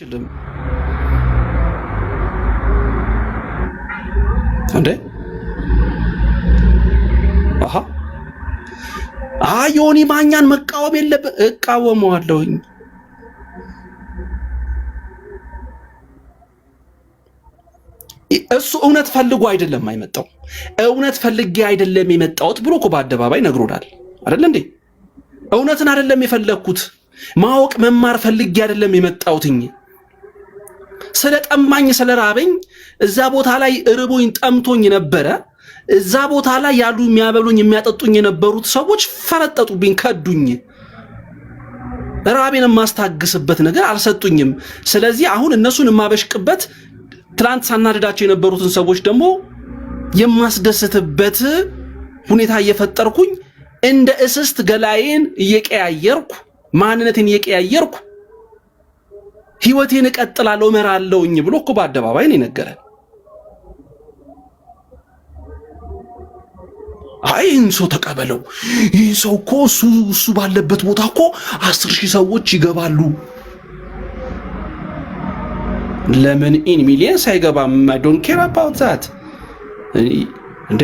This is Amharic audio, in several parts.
አይችልም እንዴ? አሃ ዮኒ ማኛን መቃወም የለብህ። እቃወመዋለሁኝ። እሱ እውነት ፈልጎ አይደለም አይመጣው፣ እውነት ፈልጌ አይደለም የመጣሁት ብሎ እኮ በአደባባይ ነግሮናል አይደል እንዴ? እውነትን አይደለም የፈለግኩት፣ ማወቅ መማር ፈልጌ አይደለም የመጣሁትኝ። ስለ ጠማኝ ስለ ራበኝ እዛ ቦታ ላይ እርቦኝ ጠምቶኝ ነበረ። እዛ ቦታ ላይ ያሉ የሚያበሉኝ የሚያጠጡኝ የነበሩት ሰዎች ፈረጠጡብኝ፣ ከዱኝ። ራቤን የማስታግስበት ነገር አልሰጡኝም። ስለዚህ አሁን እነሱን የማበሽቅበት ትላንት ሳናደዳቸው የነበሩትን ሰዎች ደግሞ የማስደስትበት ሁኔታ እየፈጠርኩኝ እንደ እስስት ገላዬን እየቀያየርኩ ማንነቴን እየቀያየርኩ ህይወቴን እቀጥላለሁ እመራለሁኝ ብሎ እኮ በአደባባይ ነው የነገረን። ይህን ሰው ተቀበለው፣ ይህ ሰው እኮ እሱ ባለበት ቦታ እኮ 10,000 ሰዎች ይገባሉ። ለምን ኢን ሚሊየንስ አይገባም? አይ ዶንት ኬር አባውት ዛት። እንዴ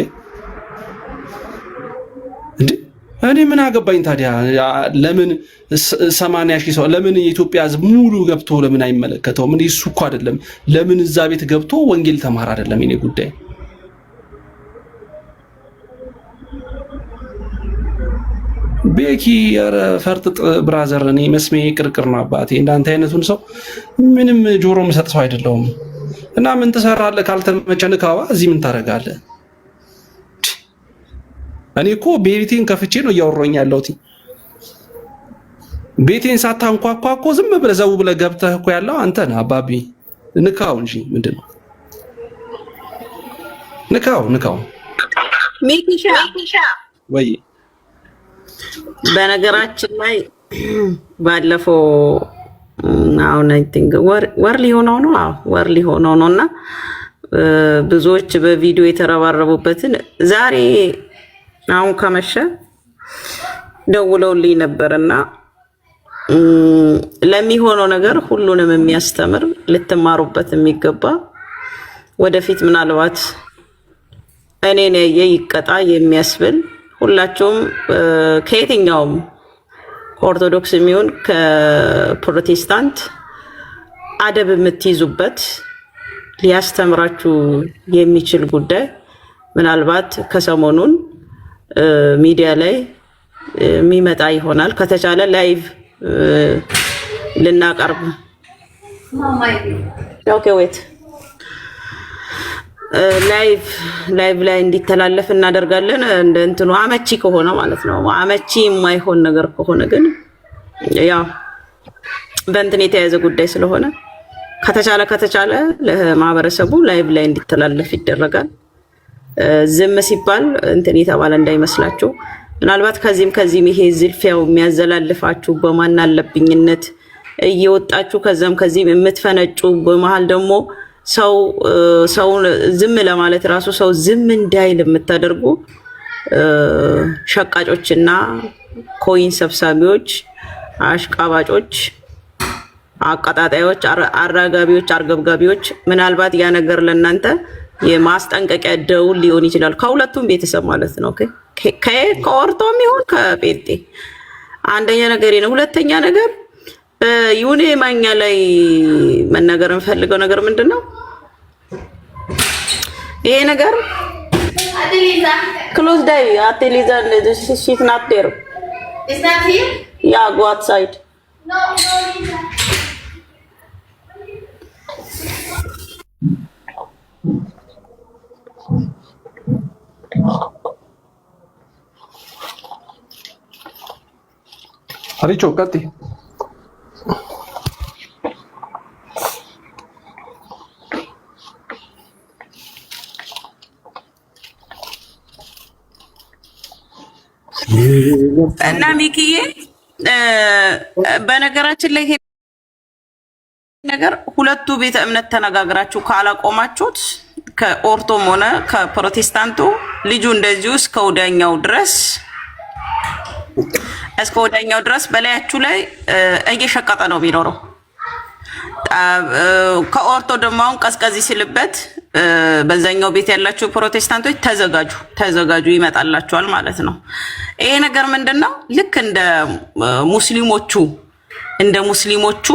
እኔ ምን አገባኝ ታዲያ? ለምን 80,000 ሰው ለምን የኢትዮጵያ ህዝብ ሙሉ ገብቶ ለምን አይመለከተውም? እንዴ እሱ እኮ አይደለም ለምን እዛ ቤት ገብቶ ወንጌል ተማር አይደለም የኔ ጉዳይ። ቤኪ ኧረ ፈርጥጥ ብራዘር፣ እኔ መስሜ ቅርቅር ነው አባቴ። እንዳንተ አይነቱን ሰው ምንም ጆሮ የምሰጥ ሰው አይደለሁም። እና ምን ትሰራለህ? ካልተመቸህ ካዋ እዚህ ምን ታደርጋለህ? እኔ እኮ ቤቴን ከፍቼ ነው እያወራኝ ያለሁት። ቤቴን ሳታንኳኳ እኮ ዝም ብለህ ዘው ብለህ ገብተህ እኮ ያለው አንተ ነህ አባቢ። ንካው እንጂ ምንድን ነው? ንካው ሚኪሻ ወይ። በነገራችን ላይ ባለፈው አሁን አይ ቲንክ ወር ሊሆነው ነው። ወር ሊሆነው ነውና ብዙዎች በቪዲዮ የተረባረቡበትን ዛሬ አሁን ከመሸ ደውለውልኝ ነበርና ለሚሆነው ነገር ሁሉንም የሚያስተምር ልትማሩበት የሚገባ ወደፊት ምናልባት እኔን ያየ ይቀጣ የሚያስብል ሁላችሁም ከየትኛውም ከኦርቶዶክስ የሚሆን ከፕሮቴስታንት አደብ የምትይዙበት ሊያስተምራችሁ የሚችል ጉዳይ ምናልባት ከሰሞኑን ሚዲያ ላይ የሚመጣ ይሆናል። ከተቻለ ላይቭ ልናቀርብ ኦኬ ዌት ላይቭ ላይ እንዲተላለፍ እናደርጋለን። እንደ እንትኑ አመቺ ከሆነ ማለት ነው። አመቺ የማይሆን ነገር ከሆነ ግን ያው በእንትን የተያዘ ጉዳይ ስለሆነ ከተቻለ ለማህበረሰቡ ላይቭ ላይ እንዲተላለፍ ይደረጋል። ዝም ሲባል እንትን የተባለ እንዳይመስላችሁ። ምናልባት ከዚህም ይሄ ዝልፊያው የሚያዘላልፋችሁ በማን አለብኝነት እየወጣችሁ ከዚህም የምትፈነጩ በመሃል ደግሞ ሰውን ዝም ለማለት ራሱ ሰው ዝም እንዳይል የምታደርጉ ሸቃጮችና ኮይን ሰብሳቢዎች፣ አሽቃባጮች፣ አቀጣጣዮች፣ አራጋቢዎች፣ አርገብጋቢዎች ምናልባት ያ ነገር ለእናንተ የማስጠንቀቂያ ደውል ሊሆን ይችላል። ከሁለቱም ቤተሰብ ማለት ነው። ከኦርቶም ይሁን ከጴንጤ። አንደኛ ነገር ነው። ሁለተኛ ነገር ዩኔ ማኛ ላይ መናገር የምፈልገው ነገር ምንድን ነው? ይሄ ነገር ክሎዝ ዳይ አቴሊዛ ሺት ናት ዴር ኢዝ ናት ሂር ያ ጎ አውትሳይድ አሪቾ ቀጥይ። እና ሚኪዬ በነገራችን ላይ ይሄ ነገር ሁለቱ ቤተ እምነት ተነጋግራችሁ ካላቆማችሁት ከኦርቶም ሆነ ከፕሮቴስታንቱ ልጁ እንደዚሁ እስከ ወዲያኛው ድረስ በላያችሁ ላይ እየሸቀጠ ነው የሚኖረው። ከኦርቶ ደግሞ አሁን ቀዝቀዝ ሲልበት በዛኛው ቤት ያላችሁ ፕሮቴስታንቶች ተዘጋጁ ይመጣላችኋል ማለት ነው። ይሄ ነገር ምንድነው? ልክ እንደ ሙስሊሞቹ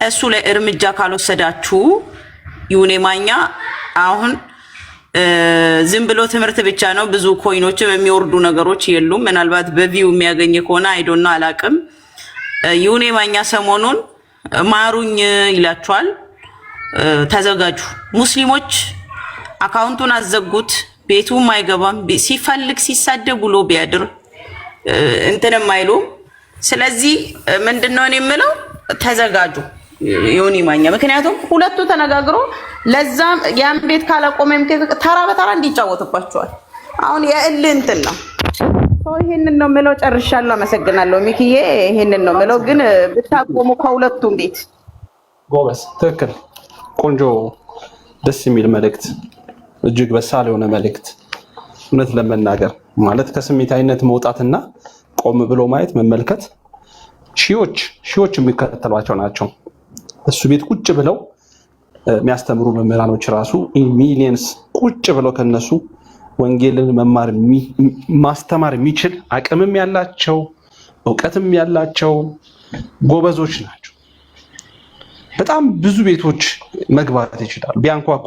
እሱ ላይ እርምጃ ካልወሰዳችሁ ይሁኔ ማኛ አሁን ዝም ብሎ ትምህርት ብቻ ነው። ብዙ ኮይኖችም የሚወርዱ ነገሮች የሉም። ምናልባት በቪው የሚያገኝ ከሆነ አይዶና አላቅም። ይሁኔ ማኛ ሰሞኑን ማሩኝ ይላችኋል። ተዘጋጁ። ሙስሊሞች አካውንቱን አዘጉት። ቤቱም አይገባም። ሲፈልግ ሲሳደብ ብሎ ቢያድር እንትንም አይሉም። ስለዚህ ምንድነው እኔ የምለው ተዘጋጁ ይሁኔ ማኛ። ምክንያቱም ሁለቱ ተነጋግሮ ለዛም ያን ቤት ካላቆመም ተራ በተራ እንዲጫወትባቸዋል። አሁን የእልህ እንትን ነው። ይሄንን ነው የምለው። ጨርሻለሁ። አመሰግናለሁ ሚኪዬ። ይሄንን ነው የምለው። ግን ብታቆሙ ከሁለቱም ቤት ጎበዝ። ትክክል። ቆንጆ ደስ የሚል መልእክት፣ እጅግ በሳል የሆነ መልእክት። እውነት ለመናገር ማለት ከስሜታዊነት መውጣትና ቆም ብሎ ማየት መመልከት። ሺዎች የሚከተሏቸው ናቸው። እሱ ቤት ቁጭ ብለው የሚያስተምሩ መምህራኖች ራሱ ሚሊየንስ ቁጭ ብለው ከነሱ ወንጌልን ማስተማር የሚችል አቅምም ያላቸው እውቀትም ያላቸው ጎበዞች ናቸው። በጣም ብዙ ቤቶች መግባት ይችላሉ ቢያንኳኩ።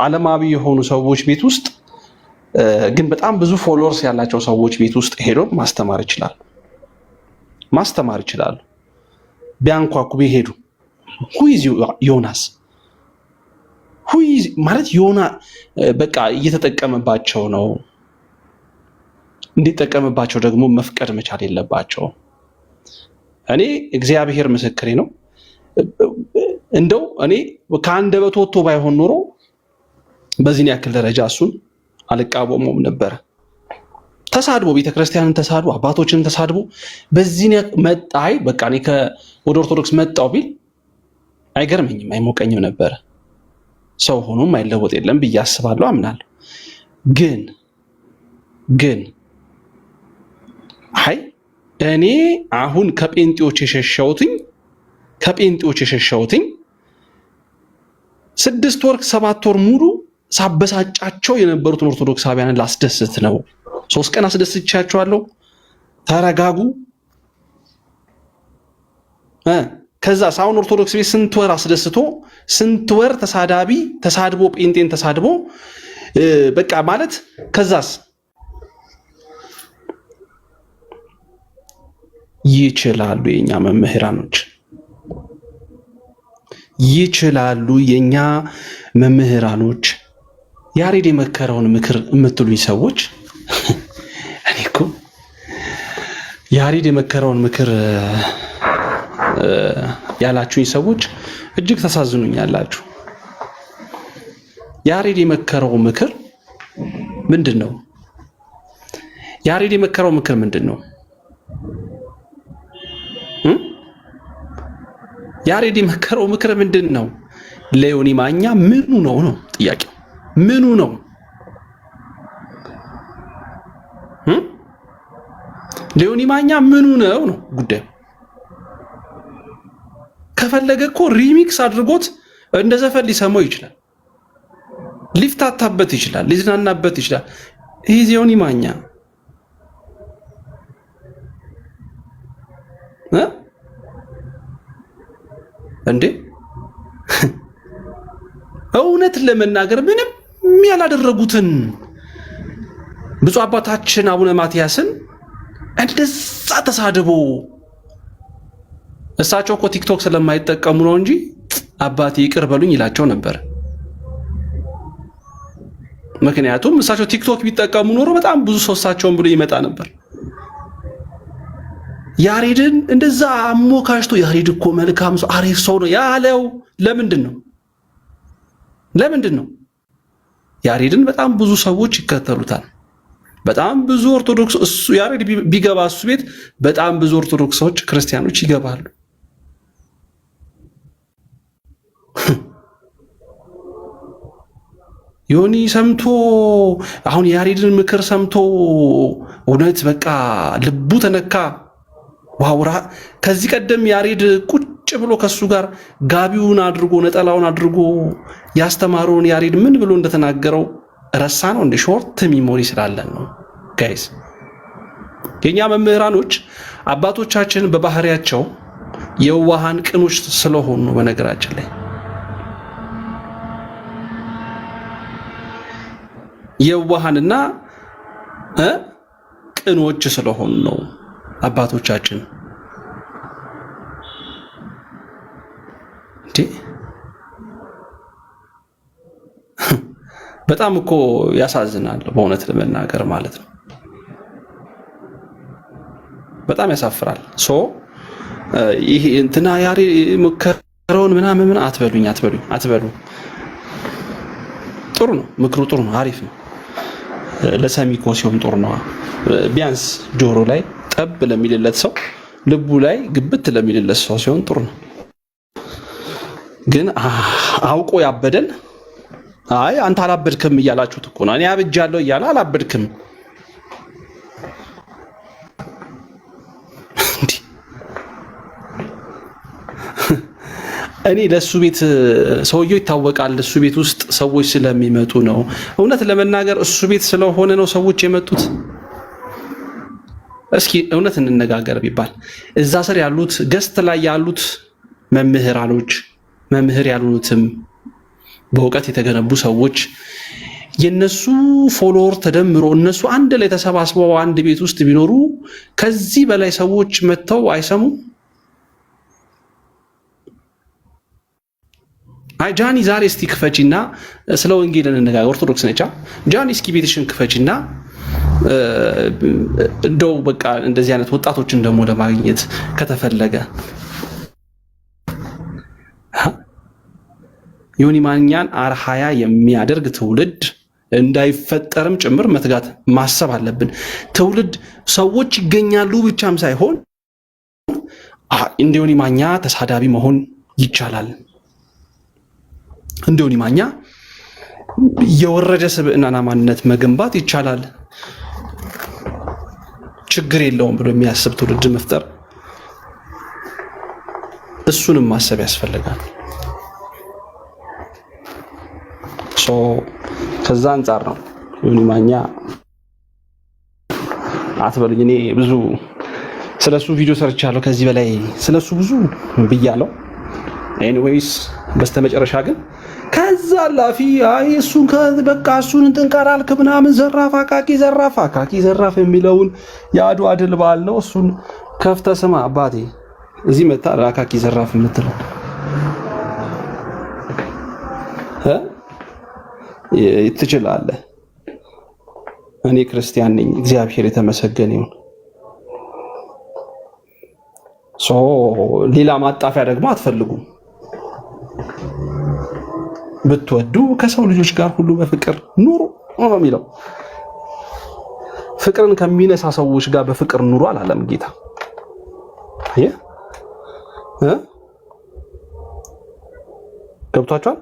ዓለማዊ የሆኑ ሰዎች ቤት ውስጥ ግን በጣም ብዙ ፎሎወርስ ያላቸው ሰዎች ቤት ውስጥ ሄዶ ማስተማር ይችላሉ ቢያንኳኩ ቢሄዱ። ሁይዝ ዮናስ ማለት ዮና በቃ እየተጠቀመባቸው ነው። እንዲጠቀምባቸው ደግሞ መፍቀድ መቻል የለባቸው። እኔ እግዚአብሔር ምስክሬ ነው። እንደው እኔ ከአንደበቱ ወጥቶ ባይሆን ኖሮ በዚህን ያክል ደረጃ እሱን አልቃወመውም ነበር። ተሳድቦ ቤተክርስቲያንን ተሳድቦ አባቶችን ተሳድቦ በዚህን መጣይ በቃ እኔ ወደ ኦርቶዶክስ መጣው ቢል አይገርመኝም፣ አይሞቀኝም ነበር። ሰው ሆኖም አይለወጥ የለም ብዬ አስባለሁ፣ አምናለሁ። ግን እኔ አሁን ከጴንጤዎች የሸሸሁትኝ 6 ወር 7 ወር ሙሉ ሳበሳጫቸው የነበሩትን ኦርቶዶክሳውያንን ላስደስት ነው። 3 ቀን አስደስቻቸዋለሁ። ተረጋጉ። ከዛ ሳውን ኦርቶዶክስ ቤት ስንት ወር አስደስቶ ስንት ወር ተሳድቦ ጴንጤን ተሳድቦ በቃ ማለት ከዛስ ይችላሉ የኛ መምህራኖች ያሬድ የመከረውን ምክር የምትሉኝ ሰዎች እኔ እኮ ያሬድ የመከረውን ምክር ያላችሁኝ ሰዎች እጅግ ተሳዝኑኛላችሁ። ያሬድ የመከረው ምክር ምንድነው? ያሬድ የመከረው ምክር ምንድነው? ያሬድ የመከረው ምክር ምንድነው? ለዮኒ ማኛ ምኑ ነው ጥያቄው? ምኑ ነው? ለዮኒ ማኛ ምኑ ነው ጉዳዩ? ከፈለገ እኮ ሪሚክስ አድርጎት እንደ ዘፈን ሊሰማው ይችላል፣ ሊፍታታበት ይችላል፣ ሊዝናናበት ይችላል። ይሄ ዮኒ ማኛ እንዴ እውነት ለመናገር ምንም ያላደረጉትን ብፁዕ አባታችን አቡነ ማትያስን እንደዛ ተሳድቦ እሳቸው እኮ ቲክቶክ ስለማይጠቀሙ ነው እንጂ አባቴ ይቅር በሉኝ ይላቸው ነበር። ምክንያቱም እሳቸው ቲክቶክ ቢጠቀሙ ኖሮ በጣም ብዙ ሰው እሳቸውን ብሎ ይመጣ ነበር። ያሬድን እንደዛ አሞካሽቶ ያሬድ እኮ መልካም ሰው አሪፍ ሰው ነው ያለው ለምንድን ነው? ያሬድን በጣም ብዙ ሰዎች ይከተሉታል። በጣም ብዙ ኦርቶዶክስ እሱ ያሬድ ቢገባ እሱ ቤት በጣም ብዙ ኦርቶዶክሶች ክርስቲያኖች ይገባሉ። ዮኒ ሰምቶ አሁን ያሬድን ምክር ሰምቶ እውነት በቃ ልቡ ተነካ። ዋውራ ከዚህ ቀደም ያሬድ ቁጭ ብሎ ከሱ ጋር ጋቢውን አድርጎ ነጠላውን አድርጎ ያስተማረውን ያሬድ ምን ብሎ እንደተናገረው ረሳ ነው እንደ ሾርት ሚሞሪ ስላለን ነው ጋይስ። የኛ መምህራኖች አባቶቻችን በባህሪያቸው የዋሃን ቅኖች ስለሆኑ ነው። በነገራችን ላይ የዋሃንና ቅኖች ስለሆኑ ነው አባቶቻችን። በጣም እኮ ያሳዝናል በእውነት ለመናገር ማለት ነው። በጣም ያሳፍራል። ይሄ እንትና ያሬ መከረውን ምናምን አትበሉ። ጥሩ ነው ምክሩ፣ ጥሩ ነው፣ አሪፍ ነው። ለሰሚኮ ሲሆን ጥሩ ነው። ቢያንስ ጆሮ ላይ ጠብ ለሚልለት ሰው፣ ልቡ ላይ ግብት ለሚልለት ሰው ሲሆን ጥሩ ነው። ግን አውቆ ያበደን አይ አንተ አላበድክም እያላችሁት እኮ ነው። እኔ አብጃለሁ እያለ አላበድክም። እኔ ለሱ ቤት ሰውየው ይታወቃል። እሱ ቤት ውስጥ ሰዎች ስለሚመጡ ነው። እውነት ለመናገር እሱ ቤት ስለሆነ ነው ሰዎች የመጡት። እስኪ እውነት እንነጋገር ቢባል እዛ ስር ያሉት ገስት ላይ ያሉት መምህራኖች፣ መምህር ያሉትም በእውቀት የተገነቡ ሰዎች የነሱ ፎሎወር ተደምሮ እነሱ አንድ ላይ ተሰባስበው አንድ ቤት ውስጥ ቢኖሩ ከዚህ በላይ ሰዎች መጥተው አይሰሙም? አይ ጃኒ ዛሬ እስቲ ክፈቺና ስለ ወንጌል እንነጋገር። ኦርቶዶክስ ነቻ ጃኒ፣ እስኪ ቤትሽን ክፈቺና እንደው በቃ እንደዚህ አይነት ወጣቶችን ደግሞ ለማግኘት ከተፈለገ ዮኒ ማኛን አርሃያ የሚያደርግ ትውልድ እንዳይፈጠርም ጭምር መትጋት ማሰብ አለብን። ትውልድ ሰዎች ይገኛሉ ብቻም ሳይሆን እንደ ዮኒ ማኛ ተሳዳቢ መሆን ይቻላል። እንደ ዮኒ ማኛ የወረደ ስብዕናና ማንነት መገንባት ይቻላል። ችግር የለውም ብሎ የሚያስብ ትውልድ መፍጠር፣ እሱንም ማሰብ ያስፈልጋል። ከዛ አንጻር ነው ዮኒ ማኛ አትበሉኝ። እኔ ብዙ ስለሱ ቪዲዮ ሰርቻለሁ። ከዚህ በላይ ስለሱ ብዙ ብያለሁ። ኤኒዌይስ በስተመጨረሻ ግን ከዛ ላፊ አይ እሱን በቃ እሱን እንትን ቀራልክ ምናምን ዘራፍ አካኪ ዘራፍ የሚለውን የአድዋ ድል በዓል ነው። እሱን ከፍተህ ስማ አባቴ። እዚህ መጣ አካኪ ዘራፍ የምትለው ትችላለህ። እኔ ክርስቲያን ነኝ፣ እግዚአብሔር የተመሰገነ ይሁን። ሌላ ማጣፊያ ደግሞ አትፈልጉም። ብትወዱ ከሰው ልጆች ጋር ሁሉ በፍቅር ኑሩ ነው የሚለው። ፍቅርን ከሚነሳ ሰዎች ጋር በፍቅር ኑሩ አላለም ጌታ። ገብቷችኋል?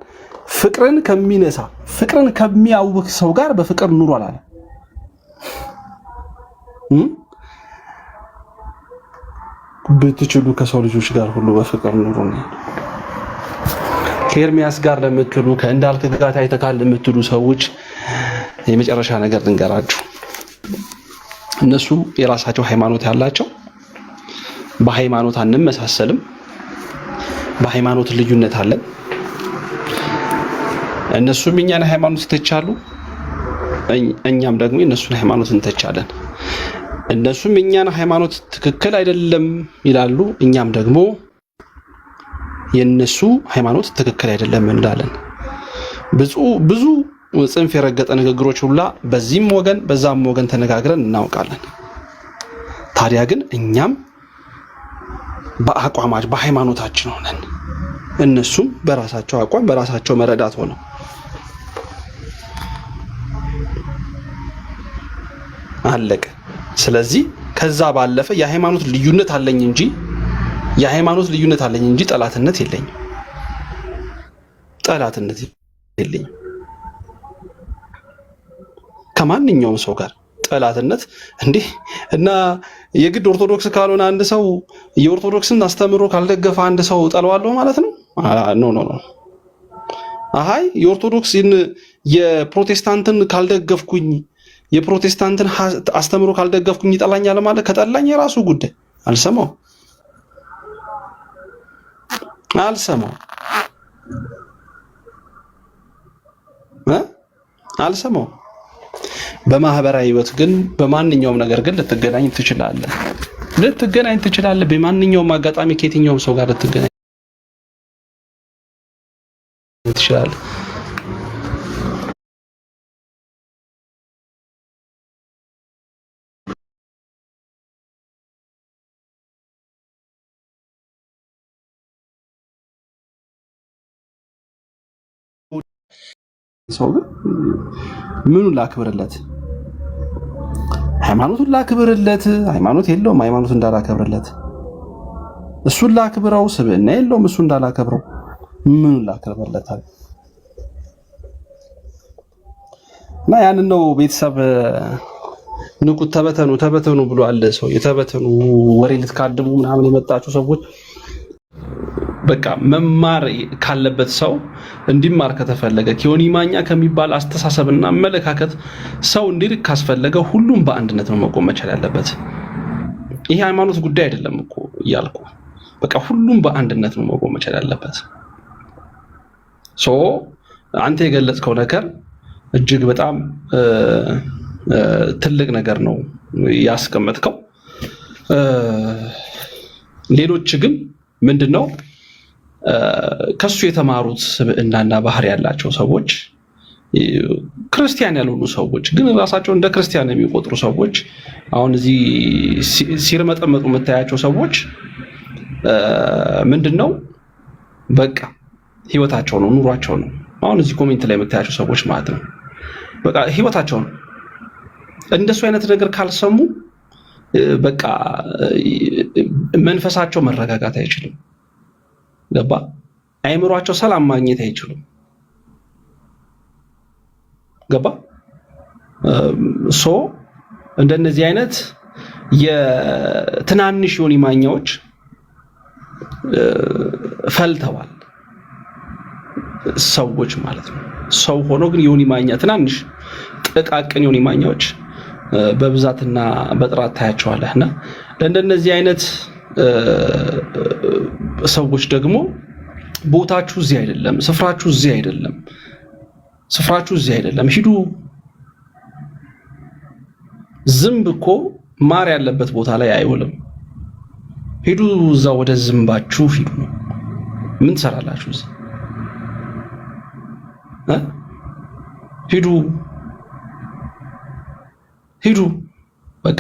ፍቅርን ከሚነሳ ፍቅርን ከሚያውክ ሰው ጋር በፍቅር ኑሩ አላለም። ብትችሉ ከሰው ልጆች ጋር ሁሉ በፍቅር ኑሩ ነው። ከኤርሚያስ ጋር ለምትሉ ከእንዳልክ ጋር ታይተካል ለምትሉ ሰዎች የመጨረሻ ነገር ልንገራችሁ። እነሱ የራሳቸው ሃይማኖት ያላቸው፣ በሃይማኖት አንመሳሰልም፣ በሃይማኖት ልዩነት አለን። እነሱም የኛን ሃይማኖት ይተቻሉ፣ እኛም ደግሞ የነሱን ሃይማኖት እንተቻለን። እነሱም የኛን ሃይማኖት ትክክል አይደለም ይላሉ፣ እኛም ደግሞ የነሱ ሃይማኖት ትክክል አይደለም እንላለን። ብዙ ጽንፍ የረገጠ ንግግሮች ሁላ በዚህም ወገን በዛም ወገን ተነጋግረን እናውቃለን። ታዲያ ግን እኛም በአቋማችን በሃይማኖታችን ሆነን እነሱም በራሳቸው አቋም በራሳቸው መረዳት ሆነው አለቀ። ስለዚህ ከዛ ባለፈ የሃይማኖት ልዩነት አለኝ እንጂ ጠላትነት የለኝም። ከማንኛውም ሰው ጋር ጠላትነት እንዴ እና የግድ ኦርቶዶክስ ካልሆነ አንድ ሰው የኦርቶዶክስን አስተምሮ ካልደገፈ አንድ ሰው ጠለዋለሁ ማለት ነው? ኖ ኖ ኖ። አሃይ የኦርቶዶክስን የፕሮቴስታንትን ካልደገፍኩኝ የፕሮቴስታንትን አስተምሮ ካልደገፍኩኝ ይጠላኛል ማለት ከጠላኝ የራሱ ጉዳይ። አልሰማው አልሰማው። በማህበራዊ ህይወት ግን በማንኛውም ነገር ግን ልትገናኝ ትችላለህ። በማንኛውም አጋጣሚ ከየትኛውም ሰው ጋር ልትገናኝ ትችላለህ። ሰው ግን ምኑን ላክብርለት? ሃይማኖቱን ላክብርለት? ሃይማኖት የለውም፣ ሃይማኖት እንዳላከብርለት። እሱን ላክብረው፣ ስብዕና የለውም፣ እሱ እንዳላከብረው። ምኑን ላክብርለታል? እና ያንን ነው ቤተሰብ ንቁት፣ ተበተኑ ብሏል ሰው። የተበተኑ ወሬ ልትካድሙ ምናምን የመጣችሁ ሰዎች በቃ መማር ካለበት ሰው እንዲማር ከተፈለገ ኪዮኒ ማኛ ከሚባል አስተሳሰብና አመለካከት ሰው እንዲርቅ ካስፈለገ ሁሉም በአንድነት ነው መቆም መቻል ያለበት። ይሄ ሃይማኖት ጉዳይ አይደለም እኮ እያልኩ በቃ ሁሉም በአንድነት ነው መቆም መቻል ያለበት። አንተ የገለጽከው ነገር እጅግ በጣም ትልቅ ነገር ነው ያስቀመጥከው። ሌሎች ግን ምንድነው ከሱ የተማሩት ስብዕናና ባህሪ ያላቸው ሰዎች፣ ክርስቲያን ያልሆኑ ሰዎች ግን ራሳቸው እንደ ክርስቲያን የሚቆጥሩ ሰዎች፣ አሁን እዚህ ሲርመጠመጡ የምታያቸው ሰዎች ምንድነው በቃ ህይወታቸው ነው፣ ኑሯቸው ነው። አሁን እዚህ ኮሜንት ላይ የምታያቸው ሰዎች ማለት ነው በቃ ህይወታቸው ነው። እንደሱ አይነት ነገር ካልሰሙ በቃ መንፈሳቸው መረጋጋት አይችልም። ገባ? አይምሯቸው ሰላም ማግኘት አይችሉም። ገባ? እንደነዚህ አይነት የትናንሽ ዮኒ ማኛዎች ፈልተዋል ሰዎች ማለት ነው። ሰው ሆኖ ግን ዮኒ ማኛ ትናንሽ ጥቃቅን ዮኒ ማኛዎች በብዛትና በጥራት ታያቸዋለህና ለእንደነዚህ አይነት ሰዎች ደግሞ ቦታችሁ እዚህ አይደለም፣ ስፍራችሁ እዚህ አይደለም። ሂዱ። ዝንብ እኮ ማር ያለበት ቦታ ላይ አይውልም። ሂዱ፣ እዛ ወደ ዝንባችሁ ሂዱ። ምን ትሰራላችሁ እዚህ? ሂዱ በቃ።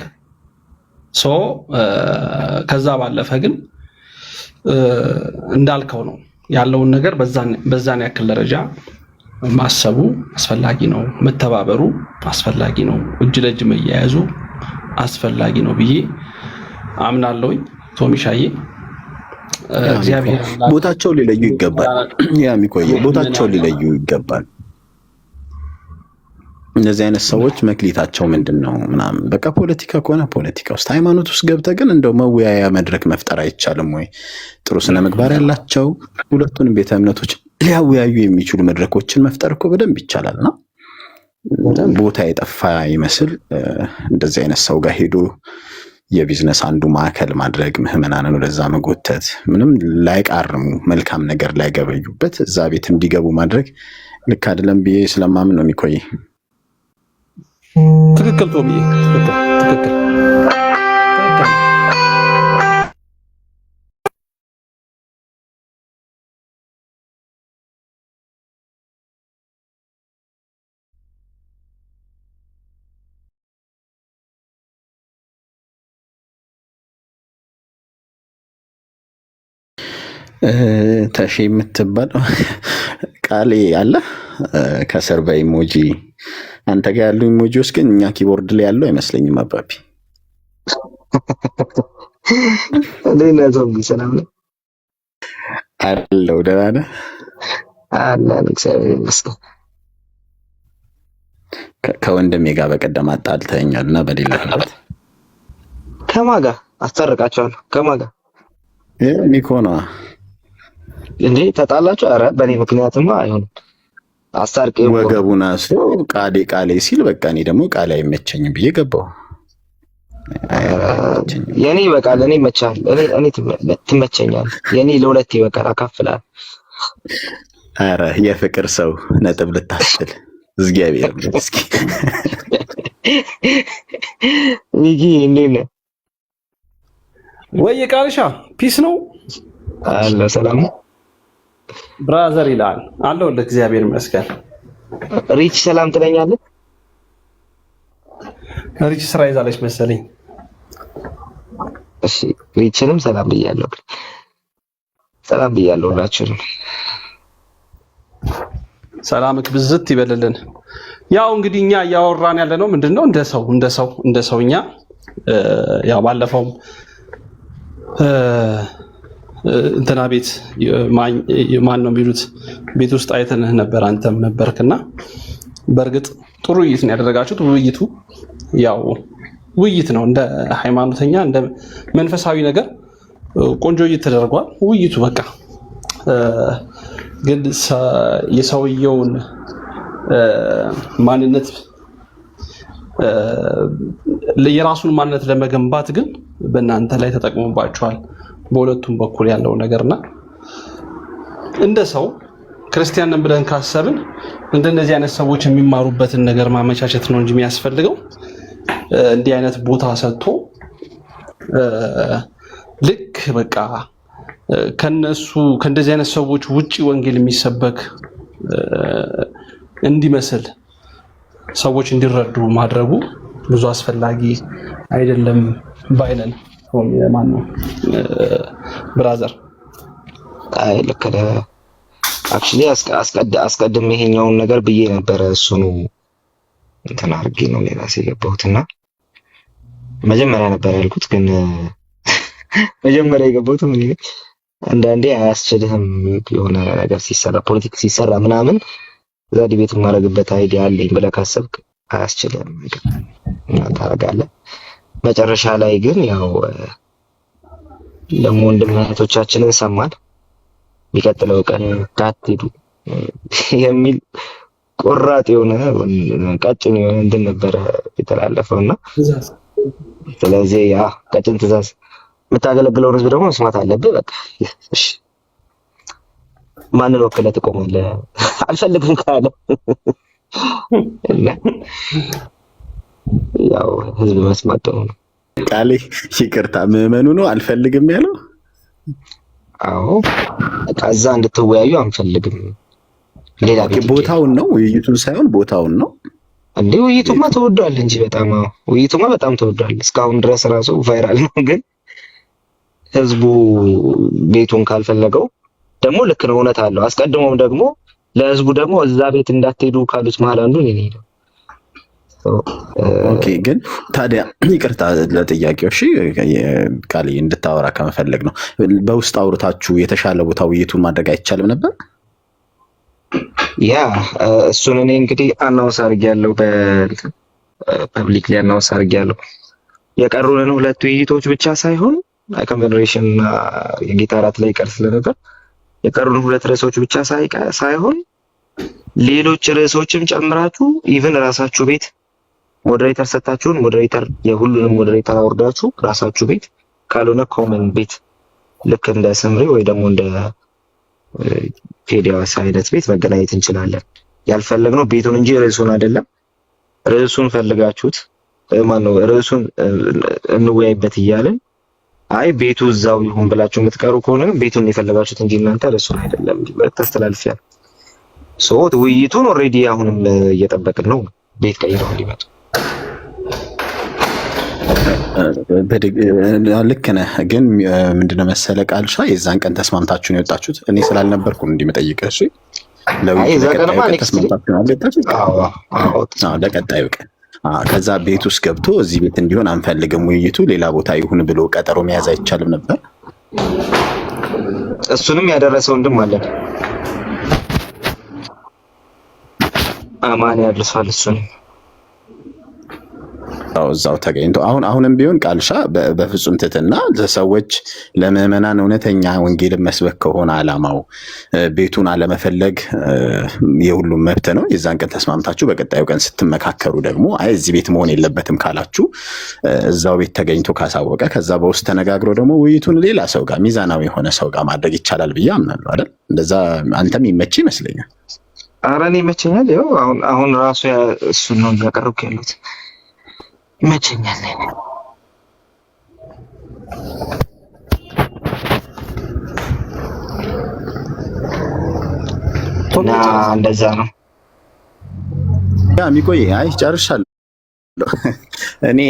ከዛ ባለፈ ግን እንዳልከው ነው ያለውን ነገር በዛን ያክል ደረጃ ማሰቡ አስፈላጊ ነው። መተባበሩ አስፈላጊ ነው። እጅ ለእጅ መያያዙ አስፈላጊ ነው ብዬ አምናለሁኝ። ቶሚሻዬ እግዚአብሔር ቦታቸው ሊለዩ ይገባል። ቦታቸው ሊለዩ ይገባል። እንደዚህ አይነት ሰዎች መክሊታቸው ምንድነው ምናምን በቃ ፖለቲካ ከሆነ ፖለቲካ ውስጥ፣ ሃይማኖት ውስጥ ገብተህ ግን እንደው መወያያ መድረክ መፍጠር አይቻልም ወይ? ጥሩ ስነ ምግባር ያላቸው ሁለቱንም ቤተ እምነቶች ሊያወያዩ የሚችሉ መድረኮችን መፍጠር እኮ በደንብ ይቻላልና ቦታ የጠፋ ይመስል እንደዚህ አይነት ሰው ጋር ሄዶ የቢዝነስ አንዱ ማዕከል ማድረግ፣ ምህመናንን ወደዛ መጎተት፣ ምንም ላይቃርሙ መልካም ነገር ላይገበዩበት እዛ ቤት እንዲገቡ ማድረግ ልክ አይደለም ብዬ ስለማምን ነው የሚቆይ። ትክክል ቶሚዬ፣ ትክክል። ተሺ የምትባለው ቃሌ አለ ከስር በኢሞጂ አንተ ጋር ያሉ ኢሞጂዎች ግን እኛ ኪቦርድ ላይ ያለው አይመስለኝም። አባቢ ሌላ ሰው ሰላም ነው አለው። ደህና ነህ? አለን እግዚአብሔር ይመስገን። ከወንድሜ ጋር በቀደም አጣልተኸኛል እና በሌለህበት ከማን ጋር አስታርቃቸዋለሁ? ከማን ጋር ሚኮና እንዴ ተጣላችሁ? ኧረ በእኔ ምክንያትማ አይሆንም። አስታርቄ ወገቡን አስሮ ቃሌ ሲል በቃ እኔ ደግሞ ቃሌ አይመቸኝም ብዬ ገባሁ። የኔ ይበቃል። እኔ ይመቻል። እኔ ትመቸኛል። የኔ ለሁለት ይበቃል። አካፍላል። ኧረ የፍቅር ሰው ነጥብ ልታስጥል እግዚአብሔር እስኪ ሚኪ እንዴት ነህ? ወይ ቃልሻ ፒስ ነው አለ ሰላም ነው ብራዘር ይላል አለው። ለእግዚአብሔር ይመስገን። ሪች ሰላም ትለኛለህ? ሪች ስራ ይዛለች መሰለኝ። እሺ ሪችንም ሰላም ብያለሁ። ሰላም ብያለሁ ሁላችሁንም። ሰላምክ ብዝት ይበልልን። ያው እንግዲህ እኛ እያወራን ያለ ነው ምንድነው እንደ ሰውኛ ያው ባለፈውም እንትና ቤት ማን ነው የሚሉት ቤት ውስጥ አይተንህ ነበር፣ አንተም ነበርክና በእርግጥ ጥሩ ውይይት ነው ያደረጋችሁት። ውይይቱ ያው ውይይት ነው፣ እንደ ሃይማኖተኛ እንደ መንፈሳዊ ነገር ቆንጆ ውይይት ተደርጓል። ውይይቱ በቃ ግን የሰውየውን ማንነት የራሱን ማንነት ለመገንባት ግን በእናንተ ላይ ተጠቅሞባቸዋል፣ በሁለቱም በኩል ያለው ነገርና እንደ ሰው ክርስቲያን ነን ብለን ካሰብን እንደነዚህ አይነት ሰዎች የሚማሩበትን ነገር ማመቻቸት ነው እንጂ የሚያስፈልገው እንዲህ አይነት ቦታ ሰጥቶ ልክ በቃ ከእንደዚህ አይነት ሰዎች ውጪ ወንጌል የሚሰበክ እንዲመስል ሰዎች እንዲረዱ ማድረጉ ብዙ አስፈላጊ አይደለም ባይነን። ማን ነው ብራዘር? አይ ልክ ነህ። አክቹሊ አስቀድም ይሄኛውን ነገር ብዬ ነበረ። እሱኑ እንትን አድርጌ ነው ለራሴ የገባሁትና መጀመሪያ ነበር ያልኩት። ግን መጀመሪያ የገባሁት ምን ይሄ አንዳንዴ አያስችልህም የሆነ ነገር ሲሰራ ፖለቲክስ ሲሰራ ምናምን እዛ ዲቤት የማደርግበት አይዲያ አለኝ ብለህ ካሰብክ አያስችልህም እና ታደርጋለህ። መጨረሻ ላይ ግን ያው ደግሞ ወንድሞቻችንን ሰማን። የሚቀጥለው ቀን እንዳትሄዱ የሚል ቆራጥ የሆነ ቀጭን የሆነ እንትን ነበረ የተላለፈውና ስለዚህ ያ ቀጭን ትእዛዝ የምታገለግለው ህዝብ ደግሞ መስማት አለብህ። በቃ እሺ ማንን ወክለህ ትቆማለህ? አልፈልግም ካለ ያው ህዝብ መስማት ጥሩ ነው። ቃሌ ይቅርታ ምዕመኑ ነው አልፈልግም ያለው። አዎ ከዛ እንድትወያዩ አንፈልግም። ሌላ ቦታውን ነው ውይይቱን ሳይሆን ቦታውን ነው እንዴ? ውይይቱማ ተወዷል እንጂ በጣም ውይይቱማ በጣም ተወዷል። እስካሁን ድረስ ራሱ ቫይራል ነው። ግን ህዝቡ ቤቱን ካልፈለገው ደግሞ ልክ ነው፣ እውነት አለው። አስቀድሞም ደግሞ ለህዝቡ ደግሞ እዛ ቤት እንዳትሄዱ ካሉት መሀል አንዱ እኔ ነኝ። ኦኬ ግን ታዲያ ይቅርታ ለጥያቄው እሺ ቃሌ እንድታወራ ከመፈለግ ነው። በውስጥ አውርታችሁ የተሻለ ቦታ ውይይቱን ማድረግ አይቻልም ነበር? ያ እሱን እኔ እንግዲህ አናውንስ አድርጌያለሁ፣ በፐብሊክ ላይ አናውንስ አድርጌያለሁ። የቀሩንን ሁለት ውይይቶች ብቻ ሳይሆን ኮንቨርሴሽን እና የጌታ እራት ላይ ይቀር ስለነበር የቀሩንን ሁለት ርዕሶች ብቻ ሳይሆን ሌሎች ርዕሶችም ጨምራችሁ ኢቭን ራሳችሁ ቤት ሞዴሬተር ሰጣችሁን ሞዴሬተር የሁሉንም ሞዴሬተር አወርዳችሁ ራሳችሁ ቤት ካልሆነ ኮመን ቤት ልክ እንደ ስምሪ ወይ ደግሞ እንደ ቴዲያስ አይነት ቤት መገናኘት እንችላለን። ያልፈለግነው ቤቱን እንጂ ርዕሱን አይደለም። ርዕሱን ፈልጋችሁት ማነው ርዕሱን እንወያይበት እያልን አይ ቤቱ እዛው ይሁን ብላችሁ የምትቀሩ ከሆነ ቤቱን የፈለጋችሁት እንጂ እናንተ ርዕሱን አይደለም ተስተላልፊያል። ውይይቱን ኦልሬዲ አሁንም እየጠበቅን ነው ቤት ቀይረው እንዲመጡ። ልክ ነህ። ግን ምንድነው መሰለህ ቃልሻ የዛን ቀን ተስማምታችሁ ነው የወጣችሁት። እኔ ስላልነበርኩ ነው እንዲመጠይቀህ። እሺ ለቀጣዩ ቀን ከዛ ቤት ውስጥ ገብቶ እዚህ ቤት እንዲሆን አንፈልግም ውይይቱ ሌላ ቦታ ይሁን ብሎ ቀጠሮ መያዝ አይቻልም ነበር? እሱንም ያደረሰ ወንድም አለን። አማን ያድርሳል። እሱንም እዛው ተገኝቶ አሁንም ቢሆን ቃልሻ በፍጹም ትትና ለሰዎች ለምዕመናን እውነተኛ ወንጌልን መስበክ ከሆነ ዓላማው ቤቱን አለመፈለግ የሁሉም መብት ነው። የዛን ቀን ተስማምታችሁ በቀጣዩ ቀን ስትመካከሩ ደግሞ አይ እዚህ ቤት መሆን የለበትም ካላችሁ እዛው ቤት ተገኝቶ ካሳወቀ ከዛ በውስጥ ተነጋግሮ ደግሞ ውይይቱን ሌላ ሰው ጋር ሚዛናዊ የሆነ ሰው ጋር ማድረግ ይቻላል ብዬ አምናለሁ አይደል? እንደዛ አንተም ይመች ይመስለኛል። ኧረ እኔ ይመቸኛል። ያው አሁን ራሱ እሱን ነው እያቀረብኩ ያለሁት። ይመቸኛል እና እንደዛ ነው። ያ ሚቆይ አይ ጨርሻለሁ። እኔ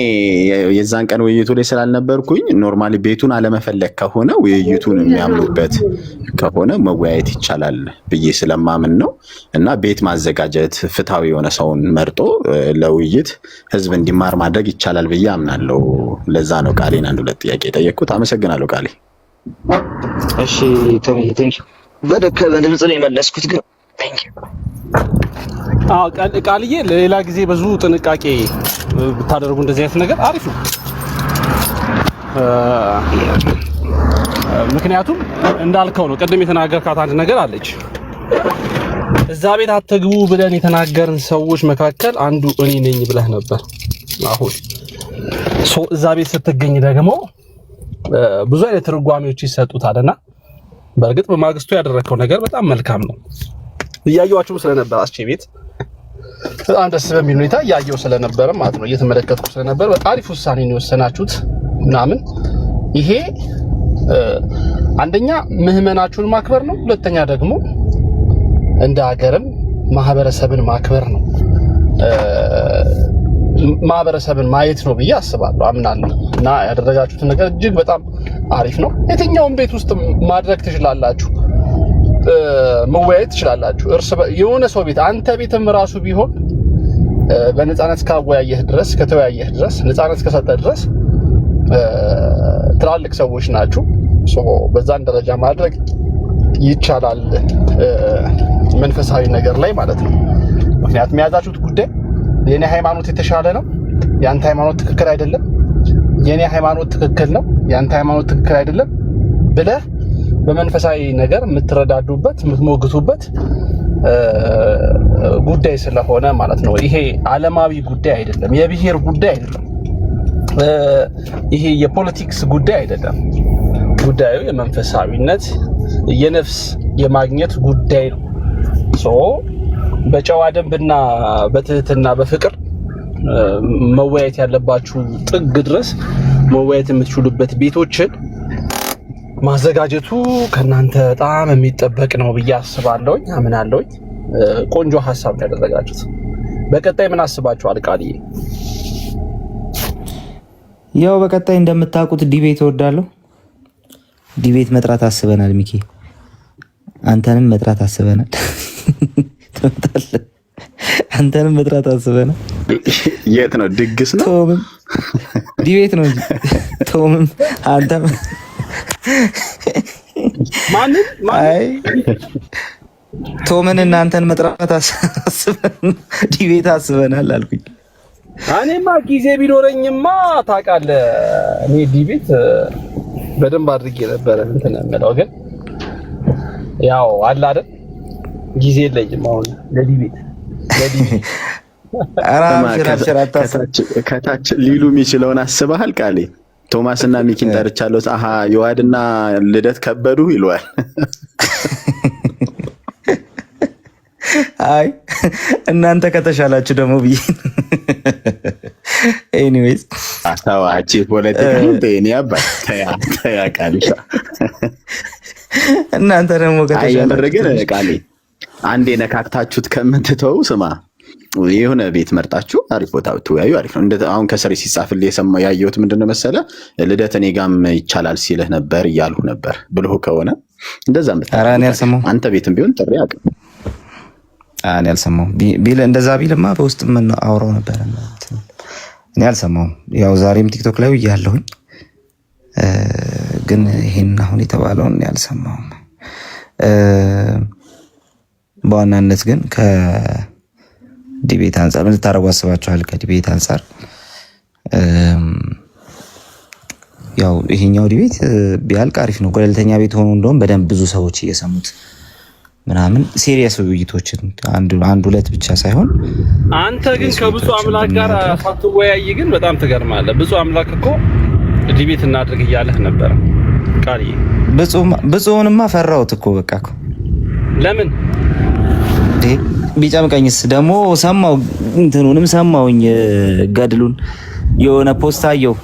የዛን ቀን ውይይቱ ላይ ስላልነበርኩኝ ኖርማሊ ቤቱን አለመፈለግ ከሆነ ውይይቱን የሚያምኑበት ከሆነ መወያየት ይቻላል ብዬ ስለማምን ነው። እና ቤት ማዘጋጀት ፍትሃዊ የሆነ ሰውን መርጦ ለውይይት ህዝብ እንዲማር ማድረግ ይቻላል ብዬ አምናለሁ። ለዛ ነው ቃሌን አንድ ሁለት ጥያቄ የጠየቅኩት። አመሰግናለሁ ቃሌ። እሺ ቴንኪው። በደከመ ድምፅ ነው የመለስኩት ግን ቴንኪው። ቃልዬ ለሌላ ጊዜ ብዙ ጥንቃቄ ብታደርጉ እንደዚህ አይነት ነገር አሪፍ ነው። ምክንያቱም እንዳልከው ነው፣ ቅድም የተናገርካት አንድ ነገር አለች። እዛ ቤት አትግቡ ብለን የተናገርን ሰዎች መካከል አንዱ እኔ ነኝ ብለህ ነበር። አሁን እዛ ቤት ስትገኝ ደግሞ ብዙ አይነት ትርጓሜዎች ይሰጡታልና በእርግጥ በማግስቱ ያደረከው ነገር በጣም መልካም ነው። እያየኋችሁ ስለነበር አስቼ ቤት በጣም ደስ በሚል ሁኔታ እያየሁ ስለነበር ማለት ነው፣ እየተመለከትኩ ስለነበር አሪፍ ውሳኔ ነው የወሰናችሁት ምናምን። ይሄ አንደኛ ምህመናችሁን ማክበር ነው፣ ሁለተኛ ደግሞ እንደ ሀገርም ማህበረሰብን ማክበር ነው፣ ማህበረሰብን ማየት ነው ብዬ አስባለሁ አምናለሁ። እና ያደረጋችሁት ነገር እጅግ በጣም አሪፍ ነው። የትኛውን ቤት ውስጥ ማድረግ ትችላላችሁ፣ መወያየት ትችላላችሁ። የሆነ ሰው ቤት አንተ ቤትም ራሱ ቢሆን በነፃነት ካወያየህ ድረስ ከተወያየህ ድረስ ነፃነት ከሰጠ ድረስ ትላልቅ ሰዎች ናችሁ። በዛን ደረጃ ማድረግ ይቻላል መንፈሳዊ ነገር ላይ ማለት ነው። ምክንያቱም የያዛችሁት ጉዳይ የኔ ሃይማኖት የተሻለ ነው፣ ያንተ ሃይማኖት ትክክል አይደለም፣ የኔ ሃይማኖት ትክክል ነው፣ ያንተ ሃይማኖት ትክክል አይደለም ብለህ በመንፈሳዊ ነገር የምትረዳዱበት የምትሞግቱበት ጉዳይ ስለሆነ ማለት ነው። ይሄ ዓለማዊ ጉዳይ አይደለም፣ የብሔር ጉዳይ አይደለም፣ ይሄ የፖለቲክስ ጉዳይ አይደለም። ጉዳዩ የመንፈሳዊነት የነፍስ የማግኘት ጉዳይ ነው። በጨዋ ደንብና በትህትና በፍቅር መወያየት ያለባችሁ ጥግ ድረስ መወያየት የምትችሉበት ቤቶችን ማዘጋጀቱ ከናንተ በጣም የሚጠበቅ ነው ብዬ አስባለሁኝ፣ አምናለሁኝ። ቆንጆ ሀሳብ ያደረጋችሁት። በቀጣይ ምን አስባችኋል ቃልዬ? ያው በቀጣይ እንደምታውቁት ዲቤት እወዳለሁ። ዲቤት መጥራት አስበናል። ሚኪ አንተንም መጥራት አስበናል። አንተንም መጥራት አስበናል። የት ነው? ድግስ ነው? ቶምም ዲቤት ነው እንጂ ቶምም አንተም አይ ቶምን እናንተን መጥራት አስበን ዲቤት አስበናል አልኩኝ። እኔማ ጊዜ ቢኖረኝማ ታውቃለህ፣ እኔ ዲቤት በደንብ አድርጌ ነበረ እንትን የምለው ግን ያው አለ አይደል ጊዜ የለኝም አሁን ለዲቤት። ከታች ሊሉ የሚችለውን አስበሃል ቃሌ? ቶማስ እና ሚኪን ጠርቻለሁ። አሃ የዋድና ልደት ከበዱ ይለዋል። አይ እናንተ ከተሻላችሁ ደግሞ ብዬ ኤኒዌይስ አታዋጪ ፖለቲካ ጤኒ አባ ተያቃልሻ እናንተ ደግሞ ከተሻላችሁ ቃሌ አንዴ ነካክታችሁት ከምትተው ስማ የሆነ ቤት መርጣችሁ አሪፍ ቦታ ብትወያዩ አሪፍ ነው። አሁን ከስሬ ሲጻፍልህ የሰማው ያየሁት ምንድነው መሰለ ልደት እኔ ጋም ይቻላል ሲልህ ነበር እያልሁ ነበር ብሎ ከሆነ እንደዛ አንተ ቤትም ቢሆን ጥሪ አቅም እኔ አልሰማሁም ቢል እንደዛ ቢልማ በውስጥ ምን አውራው ነበር። እኔ አልሰማሁም። ያው ዛሬም ቲክቶክ ላይ ያለሁኝ ግን ይሄን አሁን የተባለውን እኔ አልሰማሁም። በዋናነት ግን ከዲቤት አንፃር ምን ልታረጉ አስባችኋል? ከዲቤት አንፃር ያው ይሄኛው ዲቤት ቢያልቅ አሪፍ ነው። ገለልተኛ ቤት ሆኖ እንደውም በደንብ ብዙ ሰዎች እየሰሙት ምናምን ሲሪየስ ውይይቶችን አንድ ሁለት ብቻ ሳይሆን አንተ ግን ከብፁዕ አምላክ ጋር ሳትወያይ ግን በጣም ትገርማለህ። ብፁዕ አምላክ እኮ ዲቤት እናድርግ እያለህ ነበር። ቃል ብፁዕንማ ፈራሁት እኮ በቃ እኮ ለምን ቢጨምቀኝስ ደግሞ ሰማው እንትኑንም ሰማውኝ ገድሉን የሆነ ፖስት አየው።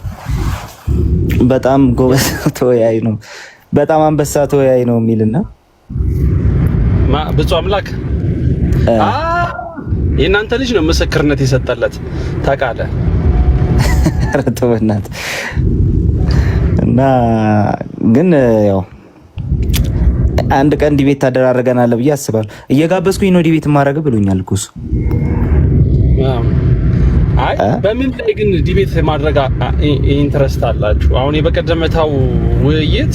በጣም ጎበዝ ተወያይ ነው፣ በጣም አንበሳ ተወያይ ነው የሚልና ብፁዕ አምላክ የእናንተ ልጅ ነው ምስክርነት የሰጠለት ታውቃለህ። ረተውናት እና ግን ያው አንድ ቀን ዲቤት ታደራረገናል ብዬ አስባለሁ። እየጋበዝኩኝ ነው ዲቤት ማድረግ ብሎኛል እኮ እሱ። አይ በምን ላይ ግን ዲቤት ማድረግ ኢንተረስት አላችሁ? አሁን የበቀደመታው ውይይት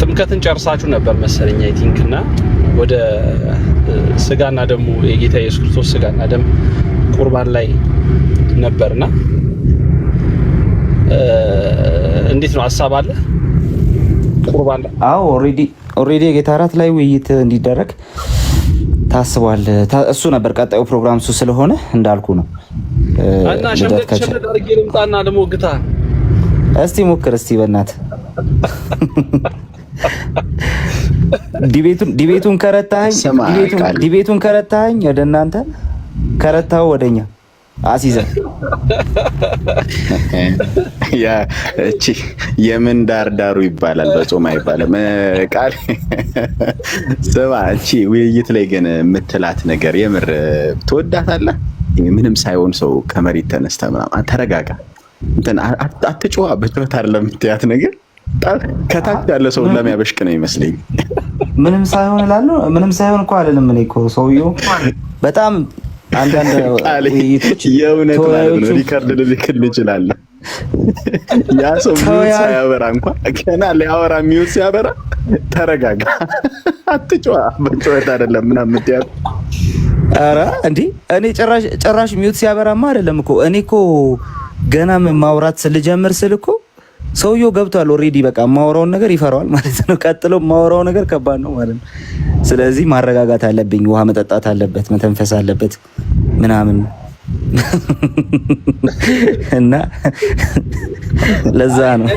ጥምቀትን ጨርሳችሁ ነበር መሰለኝ አይ ቲንክ እና ወደ ስጋና ደሙ የጌታ ኢየሱስ ክርስቶስ ስጋና ደም ቁርባን ላይ ነበርና እንዴት ነው ሐሳብ አለ ቁርባን ላይ? አዎ ኦሬዲ የጌታ እራት ላይ ውይይት እንዲደረግ ታስቧል። እሱ ነበር ቀጣዩ ፕሮግራም እሱ ስለሆነ እንዳልኩ ነው። እና ሸምደድ አድርጌ ልምጣና ለሞግታ እስቲ ሞክር እስቲ በእናትህ ዲቤቱን ከረታኸኝ ወደ እናንተ ከረታው ወደኛ አሲዘን ያ እቺ የምን ዳርዳሩ ይባላል በጾም አይባልም። ቃል ስማ፣ እቺ ውይይት ላይ ግን የምትላት ነገር የምር ትወዳታለህ? ምንም ሳይሆን ሰው ከመሬት ተነስተ ምናምን ተረጋጋ፣ እንትን አትጮህ፣ በጭወት አይደለም የምትያት ነገር ከታች ያለ ሰው ለሚያበሽቅ ነው ይመስለኝ። ምንም ሳይሆን እላለሁ። ምንም ሳይሆን እኮ አይደለም። እኔ እኮ ሰውዬው በጣም አንዳንድ የእውነት ማለት ነው ሪከርድ ልልክል ይችላል። ያ ሰው ሚውት ሳያበራ እንኳን ገና ሊያወራ ሚውት ሲያበራ ተረጋጋ፣ አትጮህ፣ በጭወት አይደለም ምናምን የምትያት። ኧረ እንዴ እኔ ጭራሽ ሚውት ሲያበራማ አይደለም እኮ እኔ እኮ ገና ማውራት ስልጀምር ስል እኮ ሰውየው ገብቷል ኦሬዲ። በቃ ማውራውን ነገር ይፈራዋል ማለት ነው። ቀጥሎ ማውራው ነገር ከባድ ነው ማለት ነው። ስለዚህ ማረጋጋት አለብኝ፣ ውሃ መጠጣት አለበት፣ መተንፈስ አለበት ምናምን እና ለዛ ነው።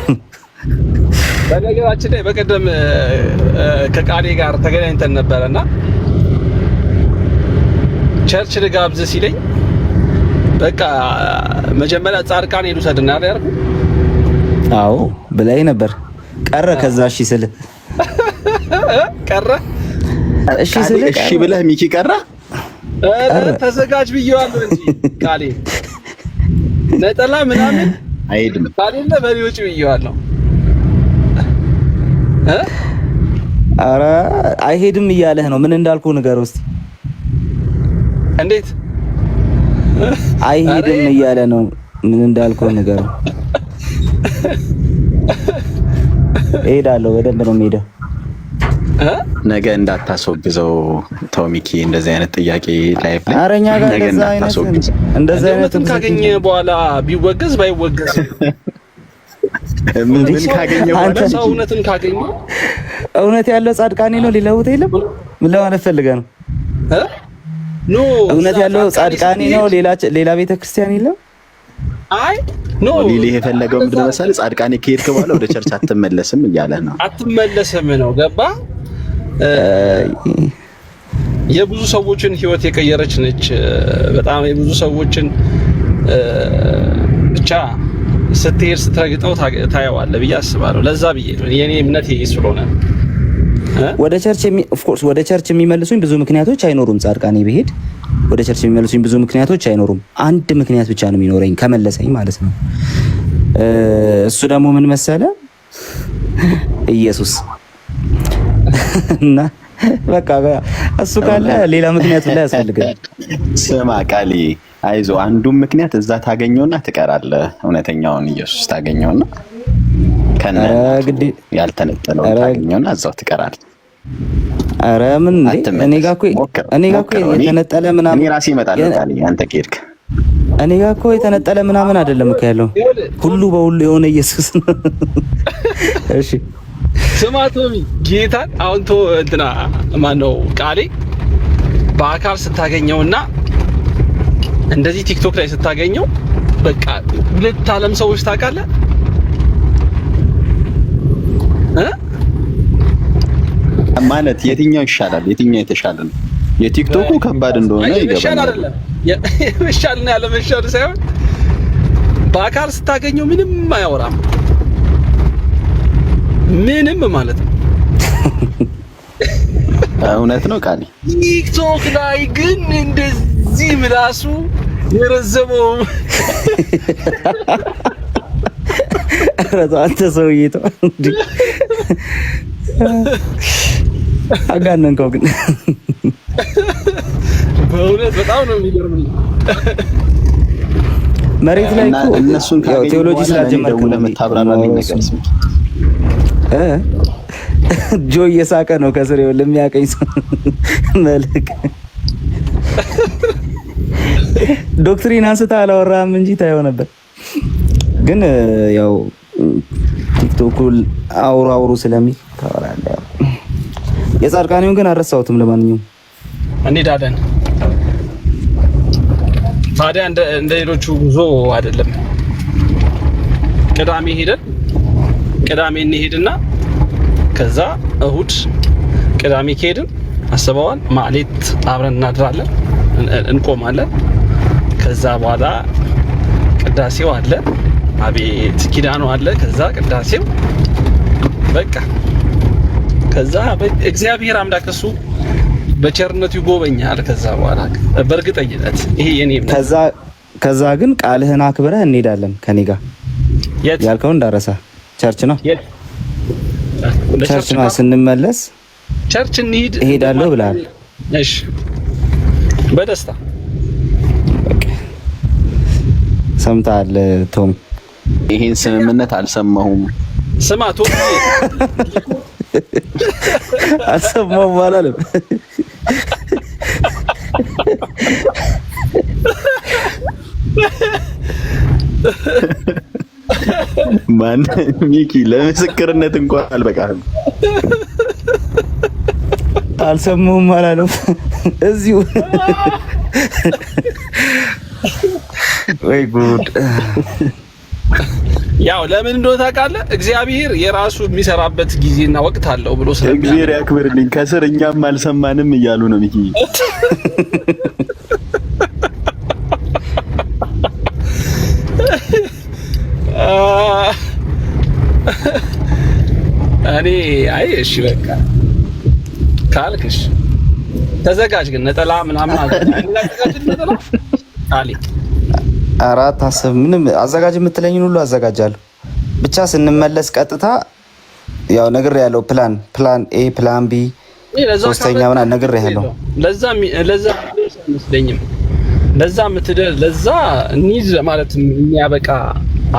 በነገራችን ላይ በቀደም ከቃሌ ጋር ተገናኝተን ነበረና ቸርች ልጋብዝ ሲለኝ በቃ መጀመሪያ ጻድቃን ሄዱ ሰድና ያርኩ። አዎ ብላይ ነበር ቀረ። ከዛ እሺ ስል ቀረ። እሺ ስል እሺ ብለህ ሚኪ ቀረ። ተዘጋጅ ብየዋለሁ እንጂ ቃሌ ነጠላ ምናምን አይሄድም ካሌለ በሪዎች ብየዋለሁ። ኧረ አይሄድም እያለህ ነው። ምን እንዳልኩ ንገረው እስቲ። እንዴት አይሄድም እያለ ነው? ምን እንዳልኩ ንገረው። እሄዳለሁ፣ በደንብ ነው የምሄደው። ነገ እንዳታስወግዘው ቶሚኪ፣ እንደዚህ አይነት ጥያቄ ላይፍ ላይ አረኛ ጋር እንደዛ አይነት ካገኘ በኋላ ቢወገዝ ባይወገዝ ምን ካገኘ በኋላ ሰውነትን ካገኘ እውነት ያለው ጻድቃኔ ነው ሊለውጥ የለም። ምን ለማለት ፈልገህ ነው? ኖ እውነት ያለው ጻድቃኔ ነው ሌላ ቤተክርስቲያን የለም። አይ ኖ ሊሊ የፈለገው ምንድን ነው መሰለህ? ጻድቃኔ ከሄድክ በኋላ ወደ ቸርች አትመለስም እያለ ነው። አትመለስም ነው ገባ? የብዙ ሰዎችን ህይወት የቀየረች ነች። በጣም የብዙ ሰዎችን ብቻ ስትሄድ ስትረግጠው ታየዋለህ ብዬ አስባለሁ። ለዛ ብዬ ነው የኔ እምነት ይሄ ስለሆነ ወደ ቸርች የሚመልሱኝ ብዙ ምክንያቶች አይኖሩም። ጻድቃኔ ብሄድ ወደ ቸርች የሚመልሱኝ ብዙ ምክንያቶች አይኖሩም። አንድ ምክንያት ብቻ ነው የሚኖረኝ ከመለሰኝ ማለት ነው። እሱ ደግሞ ምን መሰለ? ኢየሱስ እና በቃ እሱ ካለ ሌላ ምክንያት ላይ ያስፈልጋል። ስማ ቃሊ፣ አይዞ አንዱን ምክንያት እዛ ታገኘውና ትቀራለህ። እውነተኛውን ኢየሱስ ታገኘውና ከነ ያልተነጠለው ታገኘውና እዛው ትቀራለህ። ኧረ ምን እኔ ጋር እኮ የተነጠለ ምናምን እኔ ራሴ እመጣለሁ ቃል አንተ ከሄድክ እኔ ጋር እኮ የተነጠለ ምናምን አይደለም እኮ ያለው ሁሉ በሁሉ የሆነ ኢየሱስ ነው። እሺ ስማ ቶሚ ጌታን አሁን እንትና ማነው ቃሌ በአካል ስታገኘውና እንደዚህ ቲክቶክ ላይ ስታገኘው በቃ ሁለት ዓለም ሰዎች ታውቃለህ ማለት የትኛው ይሻላል? የትኛው የተሻለ ነው? የቲክቶኩ ከባድ እንደሆነ ይገባል። ይሻልና ያለ መሻል ሳይሆን በአካል ስታገኘው ምንም አያወራም። ምንም ማለት ነው። እውነት ነው ቃል። ቲክቶክ ላይ ግን እንደዚህ ምላሱ የረዘመው አንተ ሰውዬ ተው እንዴ! አጋነንከው ግን በእውነት በጣም ነው የሚገርምኝ። መሬት ላይ እኮ እነሱን ያው ቴዎሎጂ ስላልጀመርክ ለምታብራራልኝ ነገር ጆ እየሳቀ ነው ከስር ለሚያቀኝ ሰው መልክ ዶክትሪን አንስታ አላወራህም እንጂ ታየው ነበር። ግን ያው ቲክቶክ አውሩ ስለሚል ታወራለህ። የጻድቃኔውን ግን አልረሳሁትም። ለማንኛውም እንሄዳለን። ታዲያ እንደ ሌሎቹ ጉዞ አይደለም። ቅዳሜ ሄደን ቅዳሜ እንሄድና ከዛ እሁድ ቅዳሜ ከሄድን አስበዋል ማሌት አብረን እናድራለን፣ እንቆማለን። ከዛ በኋላ ቅዳሴው አለ፣ አቤት ኪዳኑ አለ። ከዛ ቅዳሴው በቃ ከዛ እግዚአብሔር አምላክ እሱ በቸርነቱ ይጎበኛል። ከዛ በኋላ በእርግጠኝነት ይሄ የኔ ከዛ ግን ቃልህን አክብረህ እንሄዳለን ከኔ ጋር ያልከው እንዳረሳ ቸርች ነው ቸርች ነው። ስንመለስ ቸርች እንሂድ እሄዳለሁ ብለሃል። እሺ በደስታ ሰምተሃል ቶም? ይሄን ስምምነት አልሰማሁም። ስማ ቶም አልሰማሁም አላለም። ማን ሚኪ ለምስክርነት እንኳን አልበቃህም። አልሰማሁም አላለም። እዚሁ ወይ ጉድ! ያው ለምን እንደሆነ ታውቃለህ? እግዚአብሔር የራሱ የሚሰራበት ጊዜና ወቅት አለው ብሎ እግዚአብሔር ያክብርልኝ። ከስር እኛም አልሰማንም እያሉ ነው ሚኪ። እኔ አይ እሺ በቃ ካልክሽ ተዘጋጅ። ግን ነጠላ ምናምን ነጠላ አሊ አራት አስብ ምንም አዘጋጅ የምትለኝን ሁሉ አዘጋጃለሁ። ብቻ ስንመለስ ቀጥታ ያው ነገር ያለው ፕላን ኤ ፕላን ቢ ሶስተኛ ምናምን ነገር ያለው ለዛ አይመስለኝም። ለዛ እንይዝ ማለት የሚያበቃ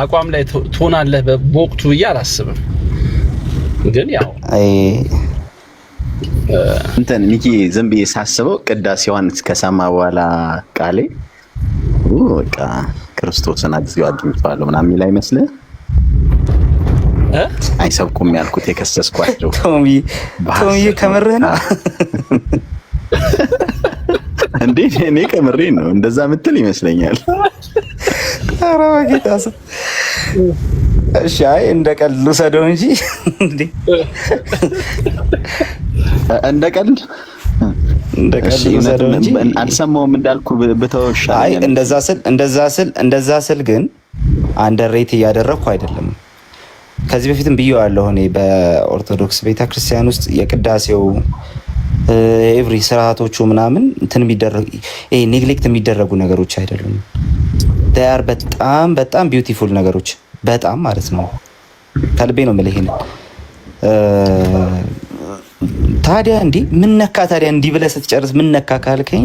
አቋም ላይ ትሆናለህ በወቅቱ ብዬ አላስብም። ግን ያው እንትን ሚኪ ዝም ብዬ ሳስበው ቅዳሴዋን ከሰማ በኋላ ቃሌ በቃ ክርስቶስን አግኝቼዋለሁ ምናምን የሚል አይመስልህ? አይሰብኩም ያልኩት የከሰስኳቸው ቶሚ ከምርህ ነው እንዴ? እኔ ከምሬ ነው እንደዛ ምትል ይመስለኛል። ኧረ በጌታ ሰው እሺ፣ አይ እንደ ቀልድ ልውሰደው እንጂ እንዴ እንደ ቀልድ ልውሰደው እንጂ አልሰማሁም እንዳልኩ ብተውሻ። አይ እንደዛ ስል ግን አንደርሬት እያደረግኩ አይደለም። ከዚህ በፊትም ብዬዋለሁ። እኔ በኦርቶዶክስ ቤተክርስቲያን ውስጥ የቅዳሴው ኤቭሪ ስርዓቶቹ ምናምን እንትን የሚደረጉ ኔግሌክት የሚደረጉ ነገሮች አይደሉም። ዳር በጣም ቢዩቲፉል ነገሮች በጣም ማለት ነው። ከልቤ ነው የምልህ። ይሄን ታዲያ እንዲህ ብለህ ስትጨርስ ምን ነካ ካልከኝ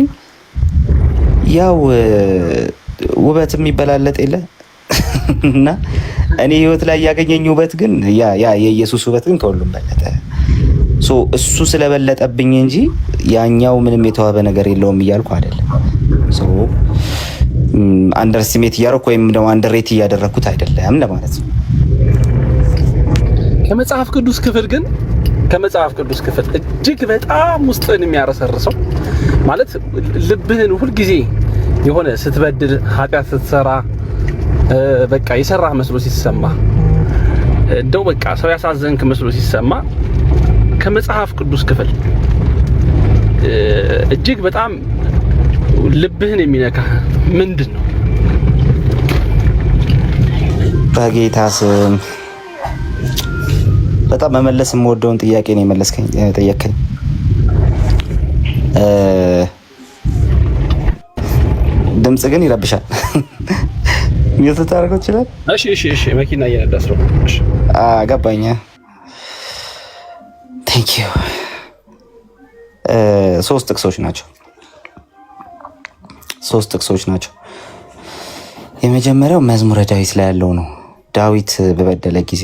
ያው ውበት የሚበላለጥ የለ እና እኔ ህይወት ላይ ያገኘኝ ውበት ግን ያ የኢየሱስ ውበት ግን ከሁሉም በለጠ። እሱ ስለበለጠብኝ እንጂ ያኛው ምንም የተዋበ ነገር የለውም እያልኩ አይደለም። አንደርስቲሜት እያደረኩ ወይም ደግሞ አንደርሬት እያደረኩት አይደለም ለማለት ነው። ከመጽሐፍ ቅዱስ ክፍል እጅግ በጣም ውስጥን የሚያረሰርሰው ማለት ልብህን ሁልጊዜ የሆነ ስትበድል ኃጢአት ስትሰራ በቃ የሰራህ መስሎ ሲሰማ እንደው በቃ ሰው ያሳዘንክ መስሎ ሲሰማ ከመጽሐፍ ቅዱስ ክፍል እጅግ በጣም ልብህን የሚነካ ምንድን ነው? በጌታ ስም በጣም መመለስ የምወደውን ጥያቄ ነው የጠየከኝ። ድምጽ ግን ይረብሻል። ሚውት ታደርገው ይችላል። እሺ መኪና እየነዳህ ነው። እሺ ገባኝ። ቴንክ ዩ። 3 ጥቅሶች ናቸው። የመጀመሪያው መዝሙረ ዳዊት ላይ ያለው ነው። ዳዊት በበደለ ጊዜ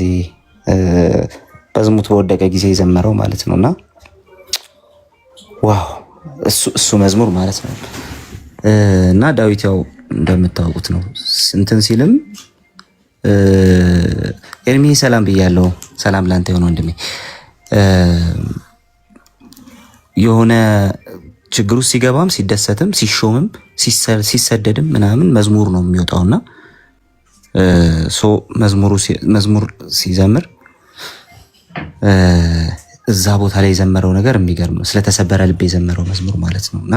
በዝሙት በወደቀ ጊዜ የዘመረው ማለት ነውና ዋው እሱ መዝሙር ማለት ነው። እና ዳዊት ያው እንደምታውቁት ነው እንትን ሲልም ኤርሚ ሰላም ብያለሁ። ሰላም ላንተ የሆነ ወንድሜ የሆነ ችግሩ ሲገባም ሲደሰትም ሲሾምም ሲሰደድም ምናምን መዝሙር ነው የሚወጣውና መዝሙር ሲዘምር እዛ ቦታ ላይ የዘመረው ነገር የሚገርም ነው። ስለተሰበረ ልብ የዘመረው መዝሙር ማለት ነውና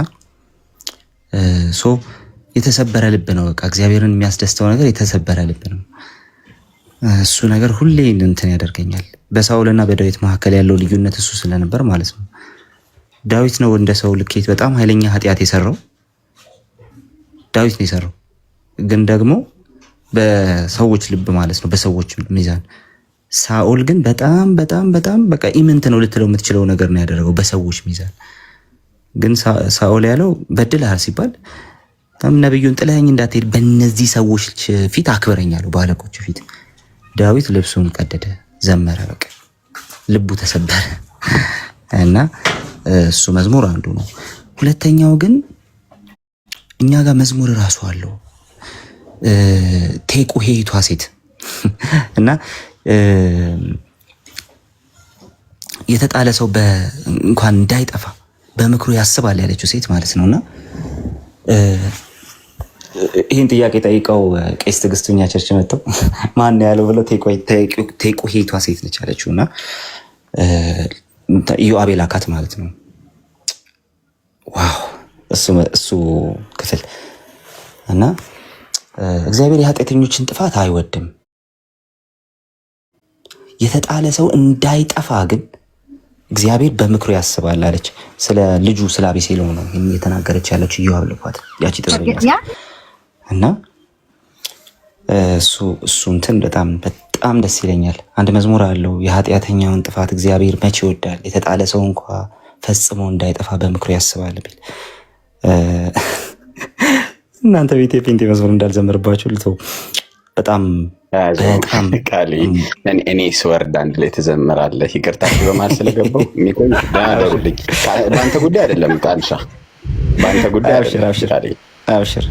የተሰበረ ልብ ነው። በቃ እግዚአብሔርን የሚያስደስተው ነገር የተሰበረ ልብ ነው። እሱ ነገር ሁሌ እንትን ያደርገኛል። በሳኦልና በዳዊት መካከል ያለው ልዩነት እሱ ስለነበር ማለት ነው። ዳዊት ነው እንደ ሰው ልኬት በጣም ኃይለኛ ኃጢአት የሰራው ዳዊት ነው የሰራው፣ ግን ደግሞ በሰዎች ልብ ማለት ነው፣ በሰዎች ሚዛን። ሳኦል ግን በጣም በጣም በጣም በቃ ኢምንት ነው ልትለው የምትችለው ነገር ነው ያደረገው በሰዎች ሚዛን። ግን ሳኦል ያለው በድልሃል ሲባል ነብዩን ጥለኸኝ እንዳትሄድ በእነዚህ ሰዎች ፊት አክብረኛለሁ፣ በአለቆቹ ፊት። ዳዊት ልብሱን ቀደደ፣ ዘመረ፣ በቃ ልቡ ተሰበረ። እና እሱ መዝሙር አንዱ ነው። ሁለተኛው ግን እኛ ጋር መዝሙር እራሱ አለው። ቴቁሄይቷ ሴት እና የተጣለ ሰው እንኳን እንዳይጠፋ በምክሩ ያስባል ያለችው ሴት ማለት ነውና ይህን ጥያቄ ጠይቀው ቄስ ትዕግስቱኛ ቸርች መጥተው ማን ያለው ብለው ቴቁሄይቷ ሴት ነች አለችውና ኢዮአብ ላካት ማለት ነው። ዋው እሱ ክፍል እና እግዚአብሔር የኃጢአተኞችን ጥፋት አይወድም፣ የተጣለ ሰው እንዳይጠፋ ግን እግዚአብሔር በምክሩ ያስባል አለች። ስለ ልጁ ስለ አቤሴሎም ነው የተናገረች ያለችው ኢዮአብ ልኳት ያቺ ጥበኛ እና እሱ እንትን በጣም ደስ ይለኛል። አንድ መዝሙር አለው የኃጢአተኛውን ጥፋት እግዚአብሔር መቼ ይወዳል፣ የተጣለ ሰው እንኳ ፈጽሞ እንዳይጠፋ በምክሩ ያስባል ቢል እናንተ ቤት የጴንጤ መዝሙር እንዳልዘምርባችሁ ልተው። በጣም ቃሌ እኔ ስወርድ አንድ ላይ ትዘምራለህ። ይቅርታ በማለት ስለገባው የሚቆይ ዳሩልኝ። በአንተ ጉዳይ አይደለም ቃልሻ፣ በአንተ ጉዳይ አይደለም።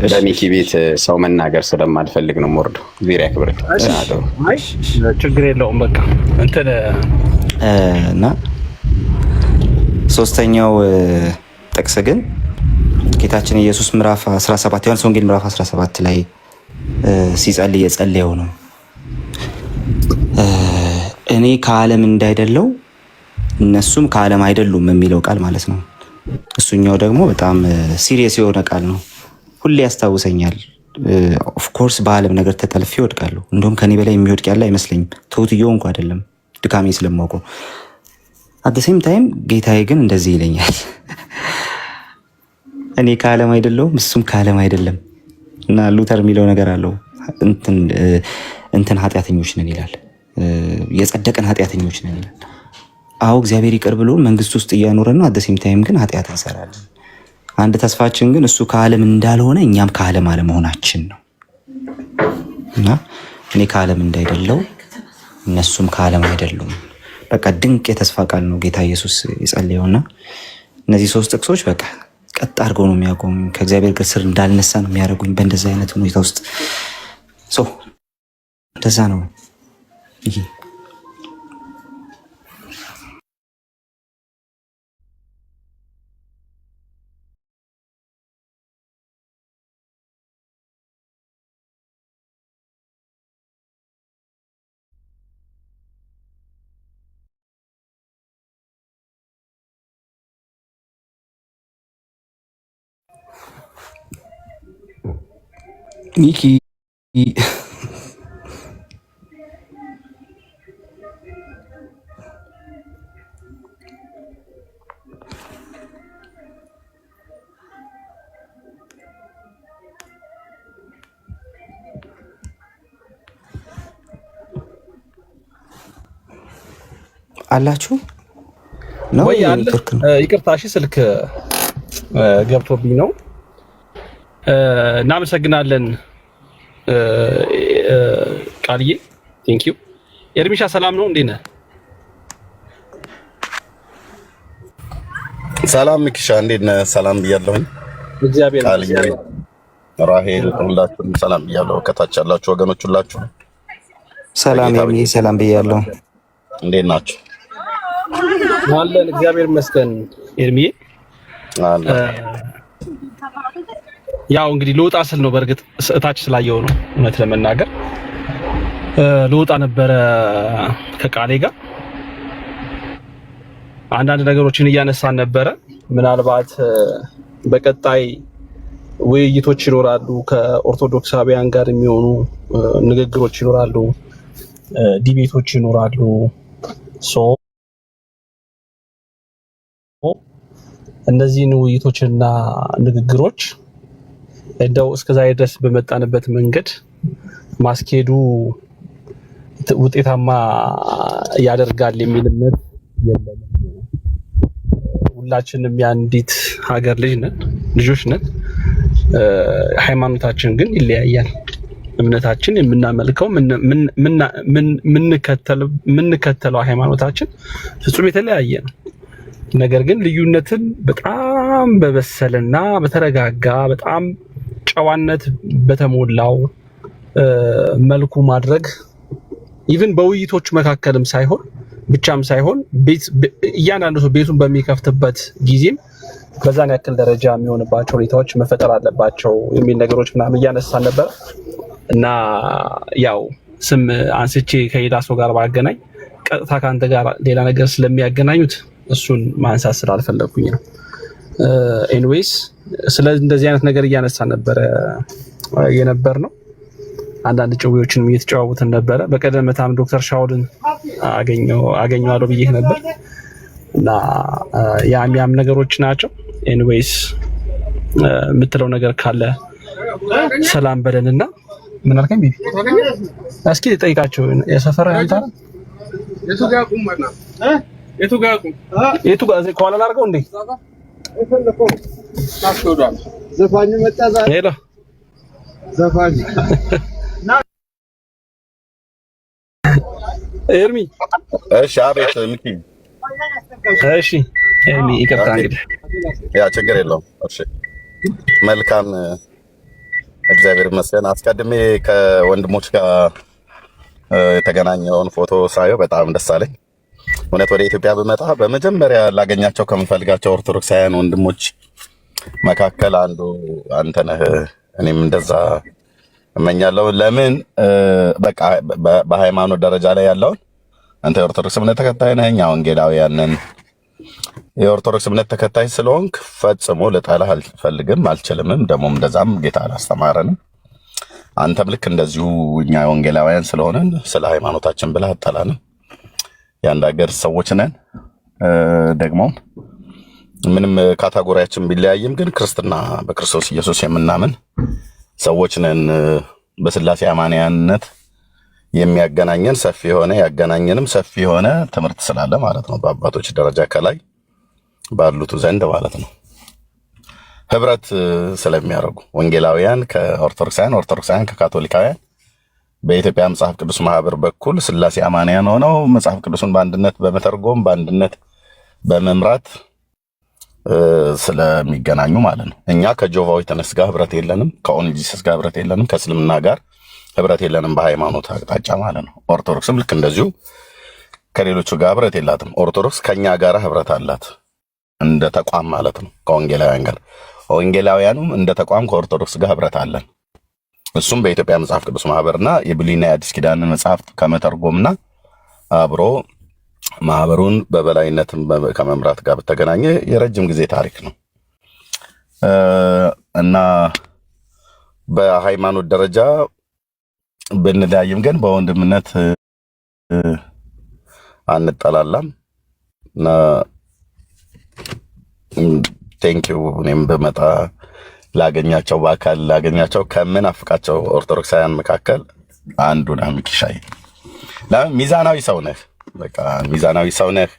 በሚኪ ቤት ሰው መናገር ስለማልፈልግ ነው የምወርደው። ዜር ያክብር። ችግር የለውም። በቃ እንትን እና ሶስተኛው ጥቅስ ግን ጌታችን ኢየሱስ ምዕራፍ 17 ዮሐንስ ወንጌል ምዕራፍ 17 ላይ ሲጸልይ የጸለየው ነው። እኔ ከዓለም እንዳይደለው እነሱም ከዓለም አይደሉም የሚለው ቃል ማለት ነው። እሱኛው ደግሞ በጣም ሲሪየስ የሆነ ቃል ነው። ሁሌ ያስታውሰኛል። ኦፍኮርስ በዓለም ነገር ተጠልፌ እወድቃለሁ። እንደውም ከኔ በላይ የሚወድቅ ያለ አይመስለኝም። ተውትየው እንኳ አይደለም ድካሜ ስለማውቀው። አደሴም ታይም ጌታዬ ግን እንደዚህ ይለኛል፣ እኔ ከዓለም አይደለሁም እሱም ከዓለም አይደለም። እና ሉተር የሚለው ነገር አለው እንትን ኃጢአተኞች ነን ይላል፣ የጸደቅን ኃጢአተኞች ነን ይላል። አዎ እግዚአብሔር ይቅር ብሎ መንግስት ውስጥ እያኖረን ነው። አደሴም ታይም ግን ኃጢአት እንሰራለን። አንድ ተስፋችን ግን እሱ ከዓለም እንዳልሆነ እኛም ከዓለም አለመሆናችን ነው። እና እኔ ከዓለም እንዳይደለው እነሱም ከዓለም አይደሉም። በቃ ድንቅ የተስፋ ቃል ነው ጌታ ኢየሱስ የጸለየውና እነዚህ 3 ጥቅሶች በቃ ቀጥ አድርገው ነው የሚያቆሙ ከእግዚአብሔር ጋር ስር እንዳልነሳ ነው የሚያደርጉኝ በእንደዚህ አይነት ሁኔታ ውስጥ እንደዛ ነው። ይሄ ሚኪ አላችሁ ነው ወይ? አለ። ይቅርታ እሺ፣ ስልክ ገብቶብኝ ነው። እናመሰግናለን ቃልዬ፣ ቴንክ ዩ። ኤርሚሻ ሰላም ነው? እንዴት ነህ? ሰላም ሚኪሻ፣ እንዴት ነህ? ሰላም ብያለሁኝ። እግዚአብሔር ቃልዬ፣ ራሄል፣ ሁላችሁም ሰላም ብያለሁ። ከታች ያላችሁ ወገኖች ሁላችሁ ሰላም የሚ ሰላም ብያለሁ። እንዴት ናችሁ? አለን፣ እግዚአብሔር ይመስገን። ኤርሚዬ ያው እንግዲህ ልወጣ ስል ነው፣ በእርግጥ እታች ስላየው ነው። እውነት ለመናገር ልወጣ ነበረ ከቃሌ ጋር አንዳንድ ነገሮችን እያነሳን ነበረ። ምናልባት በቀጣይ ውይይቶች ይኖራሉ፣ ከኦርቶዶክሳውያን ጋር የሚሆኑ ንግግሮች ይኖራሉ፣ ዲቤቶች ይኖራሉ። እነዚህን ውይይቶችና ንግግሮች እንደው እስከዛሬ ድረስ በመጣንበት መንገድ ማስኬዱ ውጤታማ ያደርጋል የሚል እምነት የለም። ሁላችንም የአንዲት ሀገር ልጆች ነን። ሃይማኖታችን ግን ይለያያል። እምነታችን የምናመልከው የምንከተለው ሃይማኖታችን ፍጹም የተለያየ ነው። ነገር ግን ልዩነትን በጣም በበሰለና በተረጋጋ በጣም ጨዋነት በተሞላው መልኩ ማድረግ ኢቭን በውይይቶቹ መካከልም ብቻም ሳይሆን እያንዳንዱ ሰው ቤቱን በሚከፍትበት ጊዜም በዛን ያክል ደረጃ የሚሆንባቸው ሁኔታዎች መፈጠር አለባቸው የሚል ነገሮች ምናምን እያነሳን ነበር እና ያው ስም አንስቼ ከሌላ ሰው ጋር ባገናኝ ቀጥታ ከአንተ ጋር ሌላ ነገር ስለሚያገናኙት እሱን ማንሳት ስላልፈለኩኝ ነው። ኤኒዌይስ ስለዚህ እንደዚህ አይነት ነገር እያነሳን ነበረ የነበር ነው። አንዳንድ ጭውውቶችንም እየተጨዋወትን ነበረ። በቀደምታም ዶክተር ሻውልን አገኘዋለሁ ብዬ ነበር እና ያም ነገሮች ናቸው። ኤኒዌይስ የምትለው ነገር ካለ ሰላም በለንና ምን አልከኝ? ቢቢ እስኪ ጠይቃቸው። የሰፈረ አንተ የቱ ጋር ቁም ማለት የቱ ጋር ከኋላ ላድርገው እንዴ? ዘፋኝ መጣ ዛሬ። ሄሎ ዘፋኝ ኤርሚ። እሺ፣ አቤት ሚኪ። እሺ ኤርሚ፣ ይቅርታ እንግዲህ ያ ችግር የለውም። እሺ መልካም፣ እግዚአብሔር ይመስገን። አስቀድሜ ከወንድሞች ጋር የተገናኘውን ፎቶ ሳየው በጣም ደስ አለኝ። እውነት ወደ ኢትዮጵያ ብመጣ በመጀመሪያ ላገኛቸው ከምፈልጋቸው ኦርቶዶክሳውያን ወንድሞች መካከል አንዱ አንተ ነህ። እኔም እንደዛ እመኛለሁ። ለምን በቃ በሃይማኖት ደረጃ ላይ ያለውን አንተ የኦርቶዶክስ እምነት ተከታይ ነህ፣ እኛ ወንጌላውያን ነን። የኦርቶዶክስ እምነት ተከታይ ስለሆንክ ፈጽሞ ልጠላህ አልፈልግም፣ አልችልምም። ደግሞም እንደዛም ጌታ አላስተማረንም። አንተም ልክ እንደዚሁ እኛ ወንጌላውያን ስለሆነን ስለ ሃይማኖታችን ብለህ አጠላንም። የአንድ ሀገር ሰዎች ነን። ደግሞ ምንም ካታጎሪያችን ቢለያይም ግን ክርስትና በክርስቶስ ኢየሱስ የምናምን ሰዎች ነን። በስላሴ አማንያነት የሚያገናኘን ሰፊ የሆነ ያገናኘንም ሰፊ የሆነ ትምህርት ስላለ ማለት ነው። በአባቶች ደረጃ ከላይ ባሉት ዘንድ ማለት ነው ህብረት ስለሚያደርጉ ወንጌላውያን ከኦርቶዶክሳውያን፣ ኦርቶዶክሳውያን ከካቶሊካውያን በኢትዮጵያ መጽሐፍ ቅዱስ ማህበር በኩል ስላሴ አማንያን ሆነው መጽሐፍ ቅዱስን በአንድነት በመተርጎም በአንድነት በመምራት ስለሚገናኙ ማለት ነው። እኛ ከጆቫ ዊትነስ ጋር ህብረት የለንም፣ ከኦንሊ ጂሰስ ጋር ህብረት የለንም፣ ከእስልምና ጋር ህብረት የለንም በሃይማኖት አቅጣጫ ማለት ነው። ኦርቶዶክስም ልክ እንደዚሁ ከሌሎቹ ጋር ህብረት የላትም። ኦርቶዶክስ ከኛ ጋር ህብረት አላት እንደ ተቋም ማለት ነው፣ ከወንጌላውያን ጋር። ወንጌላውያኑም እንደ ተቋም ከኦርቶዶክስ ጋር ህብረት አለን። እሱም በኢትዮጵያ መጽሐፍ ቅዱስ ማህበርና የብሉይና የአዲስ ኪዳንን መጽሐፍት ከመተርጎምና አብሮ ማህበሩን በበላይነት ከመምራት ጋር በተገናኘ የረጅም ጊዜ ታሪክ ነው እና በሃይማኖት ደረጃ ብንለያይም ግን በወንድምነት አንጠላላም እና ቴንኪው። እኔም በመጣ ላገኛቸው በአካል ላገኛቸው ከምናፍቃቸው ኦርቶዶክሳውያን መካከል አንዱ ነህ ሚኪሻይ። ለምን ሚዛናዊ ሰው ነህ፣ በቃ ሚዛናዊ ሰው ነህ።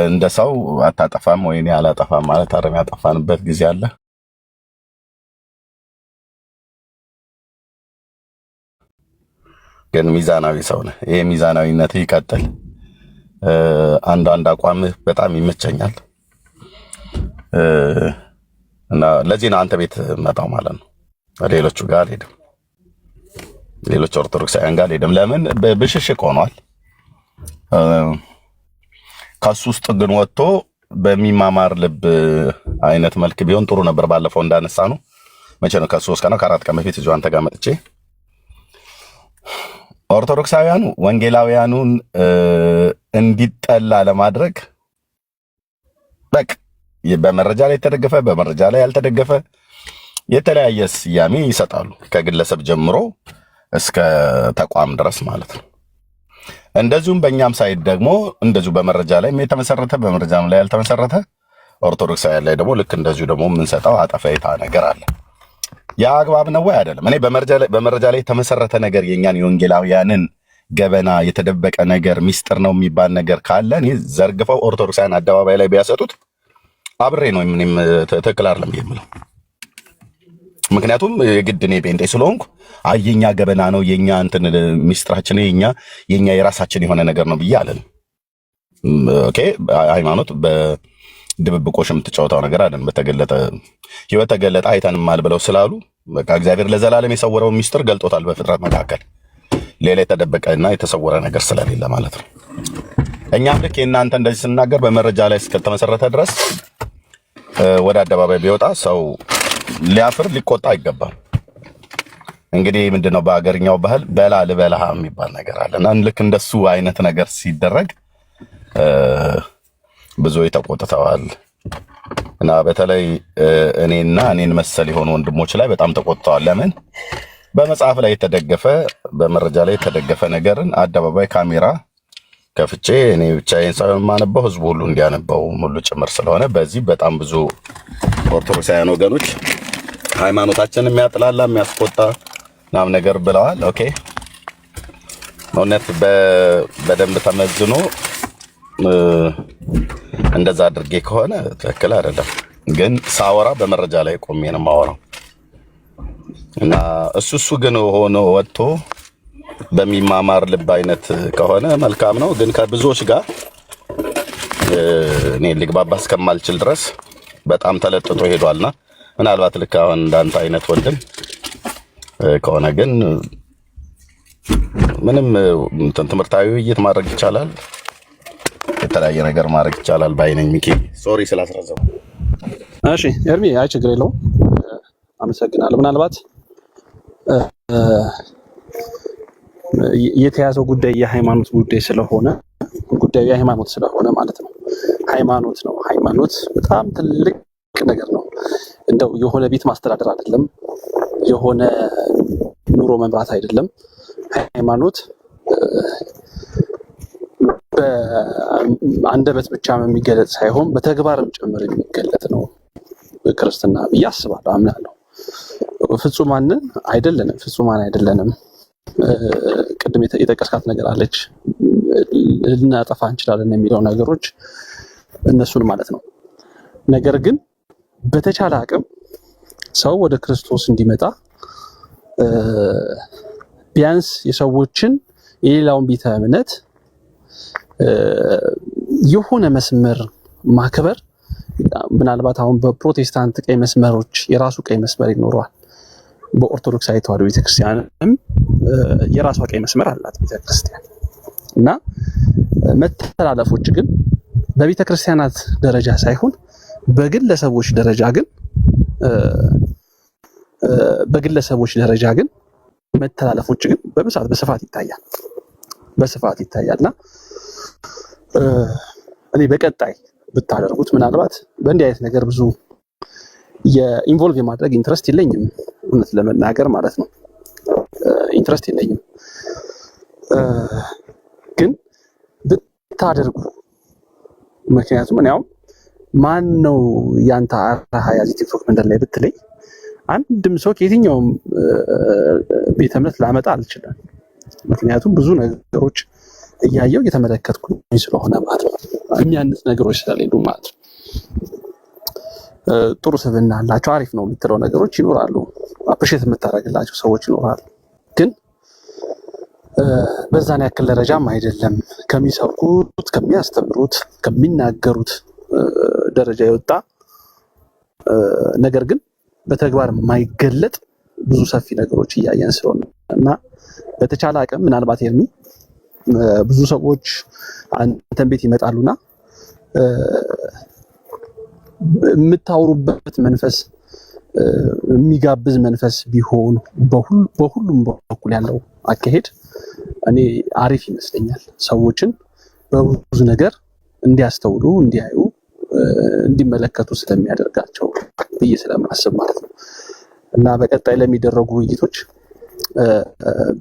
እንደ ሰው አታጠፋም ወይ እኔ አላጠፋም ማለት አረም ያጠፋንበት ጊዜ አለ። ግን ሚዛናዊ ሰው ነህ። ይሄ ሚዛናዊነት ይቀጥል። አንዳንድ አቋምህ በጣም ይመቸኛል እና ለዚህ ነው አንተ ቤት መጣው ማለት ነው። ሌሎቹ ጋር አልሄድም፣ ሌሎች ኦርቶዶክሳውያን ጋር አልሄድም። ለምን ብሽሽቅ ሆኗል። ከሱ ውስጥ ግን ወጥቶ በሚማማር ልብ አይነት መልክ ቢሆን ጥሩ ነበር። ባለፈው እንዳነሳ ነው መቼ ነው ከ3 ቀን ነው ከ4 ቀን በፊት እዚሁ አንተ ጋር መጥቼ ኦርቶዶክሳውያኑ ወንጌላውያኑን እንዲጠላ ለማድረግ በቃ በመረጃ ላይ የተደገፈ በመረጃ ላይ ያልተደገፈ የተለያየ ስያሜ ይሰጣሉ፣ ከግለሰብ ጀምሮ እስከ ተቋም ድረስ ማለት ነው። እንደዚሁም በእኛም ሳይድ ደግሞ እንደዚሁ በመረጃ ላይ የተመሰረተ በመረጃም ላይ ያልተመሰረተ ኦርቶዶክሳውያን ላይ ደግሞ ልክ እንደዚሁ ደግሞ የምንሰጠው አጠፋይታ ነገር አለ። ያ አግባብ ነው ወይ አይደለም? እኔ በመረጃ ላይ የተመሰረተ ነገር የኛን የወንጌላውያንን ገበና የተደበቀ ነገር ሚስጥር ነው የሚባል ነገር ካለ እኔ ዘርግፈው ኦርቶዶክሳውያን አደባባይ ላይ ቢያሰጡት አብሬ ነው ምንም ትክክል አይደለም የምለው። ምክንያቱም የግድ እኔ ጴንጤ ስለሆንኩ የኛ ገበና ነው የኛ እንትን ሚስጥራችን የኛ የራሳችን የሆነ ነገር ነው ብዬ አለን። ኦኬ ሃይማኖት በድብብቆሽ የምትጫወታው ነገር አይደለም። በተገለጠ ህይወት ተገለጠ አይተንማል ብለው ስላሉ በቃ እግዚአብሔር ለዘላለም የሰወረው ሚስጥር ገልጦታል በፍጥረት መካከል ሌላ የተደበቀና የተሰወረ ነገር ስለሌለ ማለት ነው። እኛም ልክ የእናንተ እንደዚህ ስናገር በመረጃ ላይ እስከተመሰረተ ድረስ ወደ አደባባይ ቢወጣ ሰው ሊያፍር ሊቆጣ አይገባም። እንግዲህ ምንድነው በአገርኛው ባህል በላ ልበላህ የሚባል ነገር አለና ልክ እንደሱ አይነት ነገር ሲደረግ ብዙ ተቆጥተዋል እና በተለይ እኔን መሰል የሆኑ ወንድሞች ላይ በጣም ተቆጥተዋል። ለምን በመጽሐፍ ላይ የተደገፈ በመረጃ ላይ የተደገፈ ነገርን አደባባይ ካሜራ ከፍቼ እኔ ብቻዬን ሳይሆን የማነበው ህዝቡ ሁሉ እንዲያነበው ሙሉ ጭምር ስለሆነ በዚህ በጣም ብዙ ኦርቶዶክሳውያን ወገኖች ሃይማኖታችንን የሚያጥላላ የሚያስቆጣ ምናምን ነገር ብለዋል። ኦኬ እውነት በደንብ ተመዝኖ እንደዛ አድርጌ ከሆነ ትክክል አይደለም። ግን ሳወራ በመረጃ ላይ ቆሜ ነው የማወራው እና እሱ ግን ሆኖ ወጥቶ በሚማማር ልብ አይነት ከሆነ መልካም ነው። ግን ከብዙዎች ጋር እኔ ልግባባ እስከማልችል ድረስ በጣም ተለጥጦ ሄዷልና ምናልባት ልክ አሁን እንዳንተ አይነት ወንድም ከሆነ ግን ምንም ትምህርታዊ ውይይት ማድረግ ይቻላል፣ የተለያየ ነገር ማድረግ ይቻላል ባይነኝ። ሚኪ ሶሪ ስላስረዘሙ። እሺ ኤርሚ፣ አይ ችግር የለውም አመሰግናለሁ። ምናልባት የተያዘው ጉዳይ የሃይማኖት ጉዳይ ስለሆነ ጉዳዩ የሃይማኖት ስለሆነ ማለት ነው። ሃይማኖት ነው። ሃይማኖት በጣም ትልቅ ነገር ነው። እንደው የሆነ ቤት ማስተዳደር አይደለም፣ የሆነ ኑሮ መምራት አይደለም። ሃይማኖት በአንደበት ብቻ የሚገለጽ ሳይሆን በተግባርም ጭምር የሚገለጥ ነው ክርስትና ብዬ አስባለሁ፣ አምናለሁ። ፍጹማንን አይደለንም፣ ፍጹማን አይደለንም። ቅድም የጠቀስካት ነገር አለች፣ ልናጠፋ እንችላለን የሚለው ነገሮች እነሱን ማለት ነው። ነገር ግን በተቻለ አቅም ሰው ወደ ክርስቶስ እንዲመጣ ቢያንስ የሰዎችን የሌላውን ቤተ እምነት የሆነ መስመር ማክበር ምናልባት አሁን በፕሮቴስታንት ቀይ መስመሮች የራሱ ቀይ መስመር ይኖረዋል። በኦርቶዶክሳዊ ተዋሕዶ ቤተክርስቲያንም የራሷ ቀይ መስመር አላት ቤተክርስቲያን እና መተላለፎች ግን በቤተክርስቲያናት ደረጃ ሳይሆን በግለሰቦች ደረጃ ግን መተላለፎች ግን በስፋት ይታያልና እኔ በቀጣይ ብታደርጉት ምናልባት በእንዲህ አይነት ነገር ብዙ የኢንቮልቭ የማድረግ ኢንትረስት የለኝም፣ እውነት ለመናገር ማለት ነው። ኢንትረስት የለኝም፣ ግን ብታደርጉ ምክንያቱም እኔ አሁን ማን ነው ያንተ አርአያ እዚህ ቲክቶክ መንደር ላይ ብትለኝ አንድም ሰው ከየትኛውም ቤተ እምነት ላመጣ አልችልም። ምክንያቱም ብዙ ነገሮች እያየው እየተመለከትኩ ስለሆነ ማለት ነው። የሚያንስ ነገሮች ስለሌሉ ማለት ነው። ጥሩ ስብዕና አላቸው፣ አሪፍ ነው የምትለው ነገሮች ይኖራሉ፣ አፕሪሼት የምታደርግላቸው ሰዎች ይኖራሉ። ግን በዛን ያክል ደረጃም አይደለም ከሚሰብኩት፣ ከሚያስተምሩት፣ ከሚናገሩት ደረጃ የወጣ ነገር ግን በተግባር የማይገለጥ ብዙ ሰፊ ነገሮች እያየን ስለሆነ እና በተቻለ አቅም ምናልባት ኤርሚ ብዙ ሰዎች አንተን ቤት ይመጣሉና የምታወሩበት መንፈስ የሚጋብዝ መንፈስ ቢሆን በሁሉም በኩል ያለው አካሄድ እኔ አሪፍ ይመስለኛል። ሰዎችን በብዙ ነገር እንዲያስተውሉ፣ እንዲያዩ፣ እንዲመለከቱ ስለሚያደርጋቸው ብዬ ስለማስብ ማለት ነው እና በቀጣይ ለሚደረጉ ውይይቶች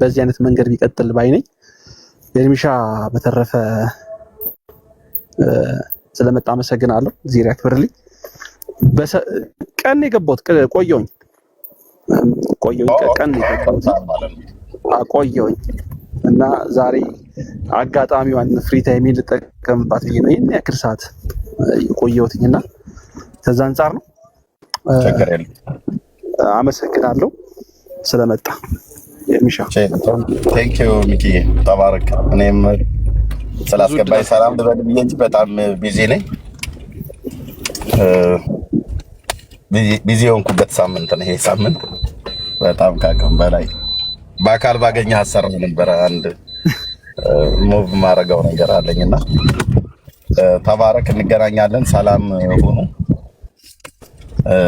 በዚህ አይነት መንገድ ቢቀጥል ባይ ነኝ። ኤርሚሻ በተረፈ ስለመጣ አመሰግናለሁ። ዚራ ያክብርልኝ። ቀን የገባሁት ቆየሁኝ እና ዛሬ አጋጣሚዋን ፍሪ ታይም ልጠቀምባት ብዬ ነው ይሄን ያክል ሰዓት የቆየሁትኝና ከዛ አንጻር ነው። አመሰግናለሁ ስለመጣ ኤርሚሻ። ቴንክ ዩ ሚኪ፣ ተባረክ። እኔም ስላስገባኝ ሰላም ልበል ብዬ እንጂ በጣም ቢዚ ነኝ። ቢዚ የሆንኩበት ሳምንት ነው ይሄ ሳምንት፣ በጣም ካቅም በላይ። በአካል ባገኘ አሰራ ነበረ አንድ ሙቭ ማድረገው ነገር አለኝና ተባረክ። እንገናኛለን። ሰላም ሁኑ፣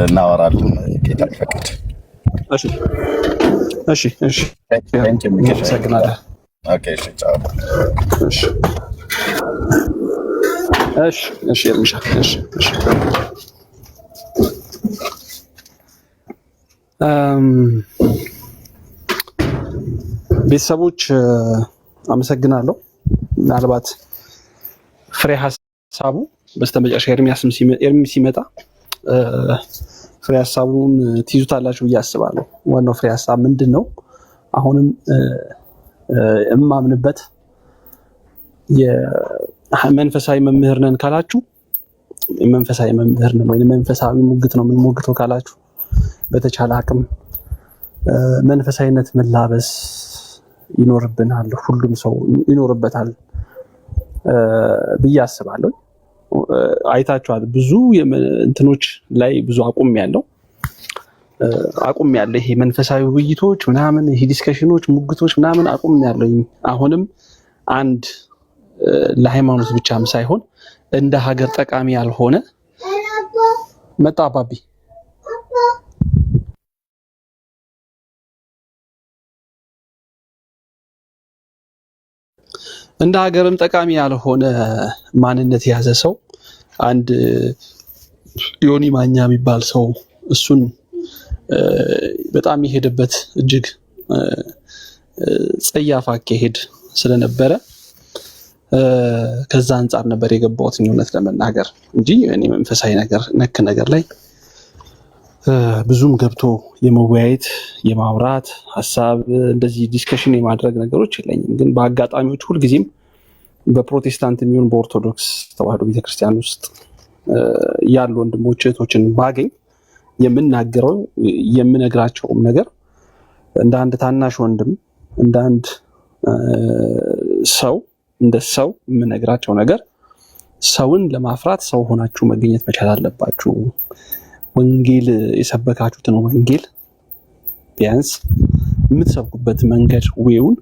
እናወራለን ጌታ ይፈቅድ። እሺ አመሰግናለሁ። ኦኬ እሺ፣ ቻው። እሺ ኤርሚሻ፣ እሺ ቤተሰቦች አመሰግናለሁ። ምናልባት ፍሬ ሀሳቡ በስተመጨረሻ ኤርሚ ሲመጣ ፍሬ ሀሳቡን ትይዙታላችሁ ብዬ አስባለሁ። ዋናው ፍሬ ሀሳብ ምንድን ነው? አሁንም እማምንበት የመንፈሳዊ መምህር ነን ካላችሁ መንፈሳዊ መምህር ነን ወይም መንፈሳዊ ሙግት ነው የምንሞግተው ካላችሁ በተቻለ አቅም መንፈሳዊነት መላበስ ይኖርብናል። ሁሉም ሰው ይኖርበታል ብዬ አስባለሁ። አይታችኋል፣ ብዙ እንትኖች ላይ ብዙ አቁም ያለው ይሄ መንፈሳዊ ውይይቶች ምናምን፣ ይሄ ዲስከሽኖች፣ ሙግቶች ምናምን አቁም ያለው። አሁንም አንድ ለሃይማኖት ብቻም ሳይሆን እንደ ሀገር ጠቃሚ ያልሆነ መጣ አባቢ እንደ ሀገርም ጠቃሚ ያልሆነ ማንነት የያዘ ሰው አንድ ዮኒ ማኛ የሚባል ሰው እሱን በጣም የሄደበት እጅግ ጸያፍ አካሄድ ስለነበረ ከዛ አንጻር ነበር የገባሁት እውነት ለመናገር እንጂ እኔ መንፈሳዊ ነገር ነክ ነገር ላይ ብዙም ገብቶ የመወያየት የማውራት ሀሳብ እንደዚህ ዲስከሽን የማድረግ ነገሮች የለኝም። ግን በአጋጣሚዎች ሁልጊዜም በፕሮቴስታንት የሚሆን በኦርቶዶክስ ተዋሕዶ ቤተክርስቲያን ውስጥ ያሉ ወንድሞች እህቶችን ባገኝ የምናገረው የምነግራቸውም ነገር እንደ አንድ ታናሽ ወንድም እንደ አንድ ሰው እንደ ሰው የምነግራቸው ነገር ሰውን ለማፍራት ሰው ሆናችሁ መገኘት መቻል አለባችሁ። ወንጌል የሰበካችሁትን ወንጌል ቢያንስ የምትሰብኩበት መንገድ ዌውን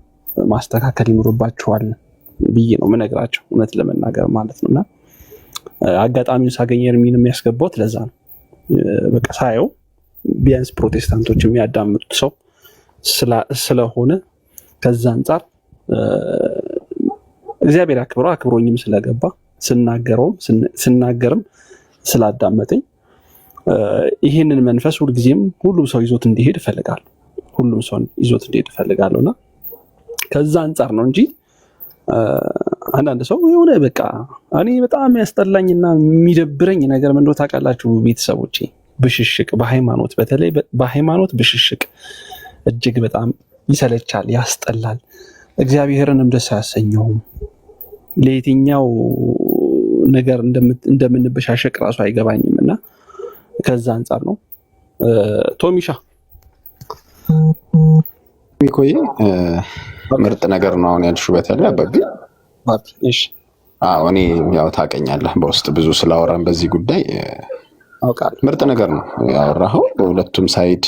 ማስተካከል ይኖርባችኋል ብዬ ነው የምነግራቸው፣ እውነት ለመናገር ማለት ነውና አጋጣሚውን ሳገኝ ኤርሚን የሚያስገባውት ለዛ ነው። በቃ ሳየው ቢያንስ ፕሮቴስታንቶች የሚያዳምጡት ሰው ስለሆነ ከዛ አንጻር እግዚአብሔር አክብሮኝም ስለገባ ስናገርም ስላዳመጠኝ ይህንን መንፈስ ሁልጊዜም ሁሉም ሰው ይዞት እንዲሄድ እፈልጋለሁና ከዛ አንጻር ነው እንጂ አንዳንድ ሰው የሆነ በቃ እኔ በጣም ያስጠላኝና የሚደብረኝ ነገር ምን እንደሆነ ታውቃላችሁ ቤተሰቦቼ? ብሽሽቅ በሃይማኖት በተለይ በሃይማኖት ብሽሽቅ እጅግ በጣም ይሰለቻል፣ ያስጠላል። እግዚአብሔርንም ደስ አያሰኘውም። ለየትኛው ነገር እንደምንበሻሸቅ ራሱ አይገባኝም እና ከዛ አንጻር ነው። ቶሚሻ ሚኮዬ ምርጥ ነገር ነው አሁን ያልሽው። በተለይ አባቢ እሺ፣ እኔ ያው ታውቀኛለህ በውስጥ ብዙ ስላወራን በዚህ ጉዳይ አውቃለሁ። ምርጥ ነገር ነው ያወራኸው። በሁለቱም ሳይድ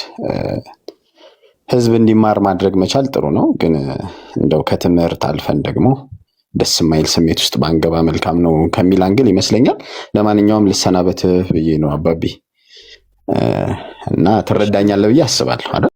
ህዝብ እንዲማር ማድረግ መቻል ጥሩ ነው፣ ግን እንደው ከትምህርት አልፈን ደግሞ ደስ የማይል ስሜት ውስጥ ባንገባ መልካም ነው ከሚል አንግል ይመስለኛል። ለማንኛውም ልሰናበት ብዬ ነው አባቢ እና ትረዳኛለህ ብዬ አስባለሁ አይደል?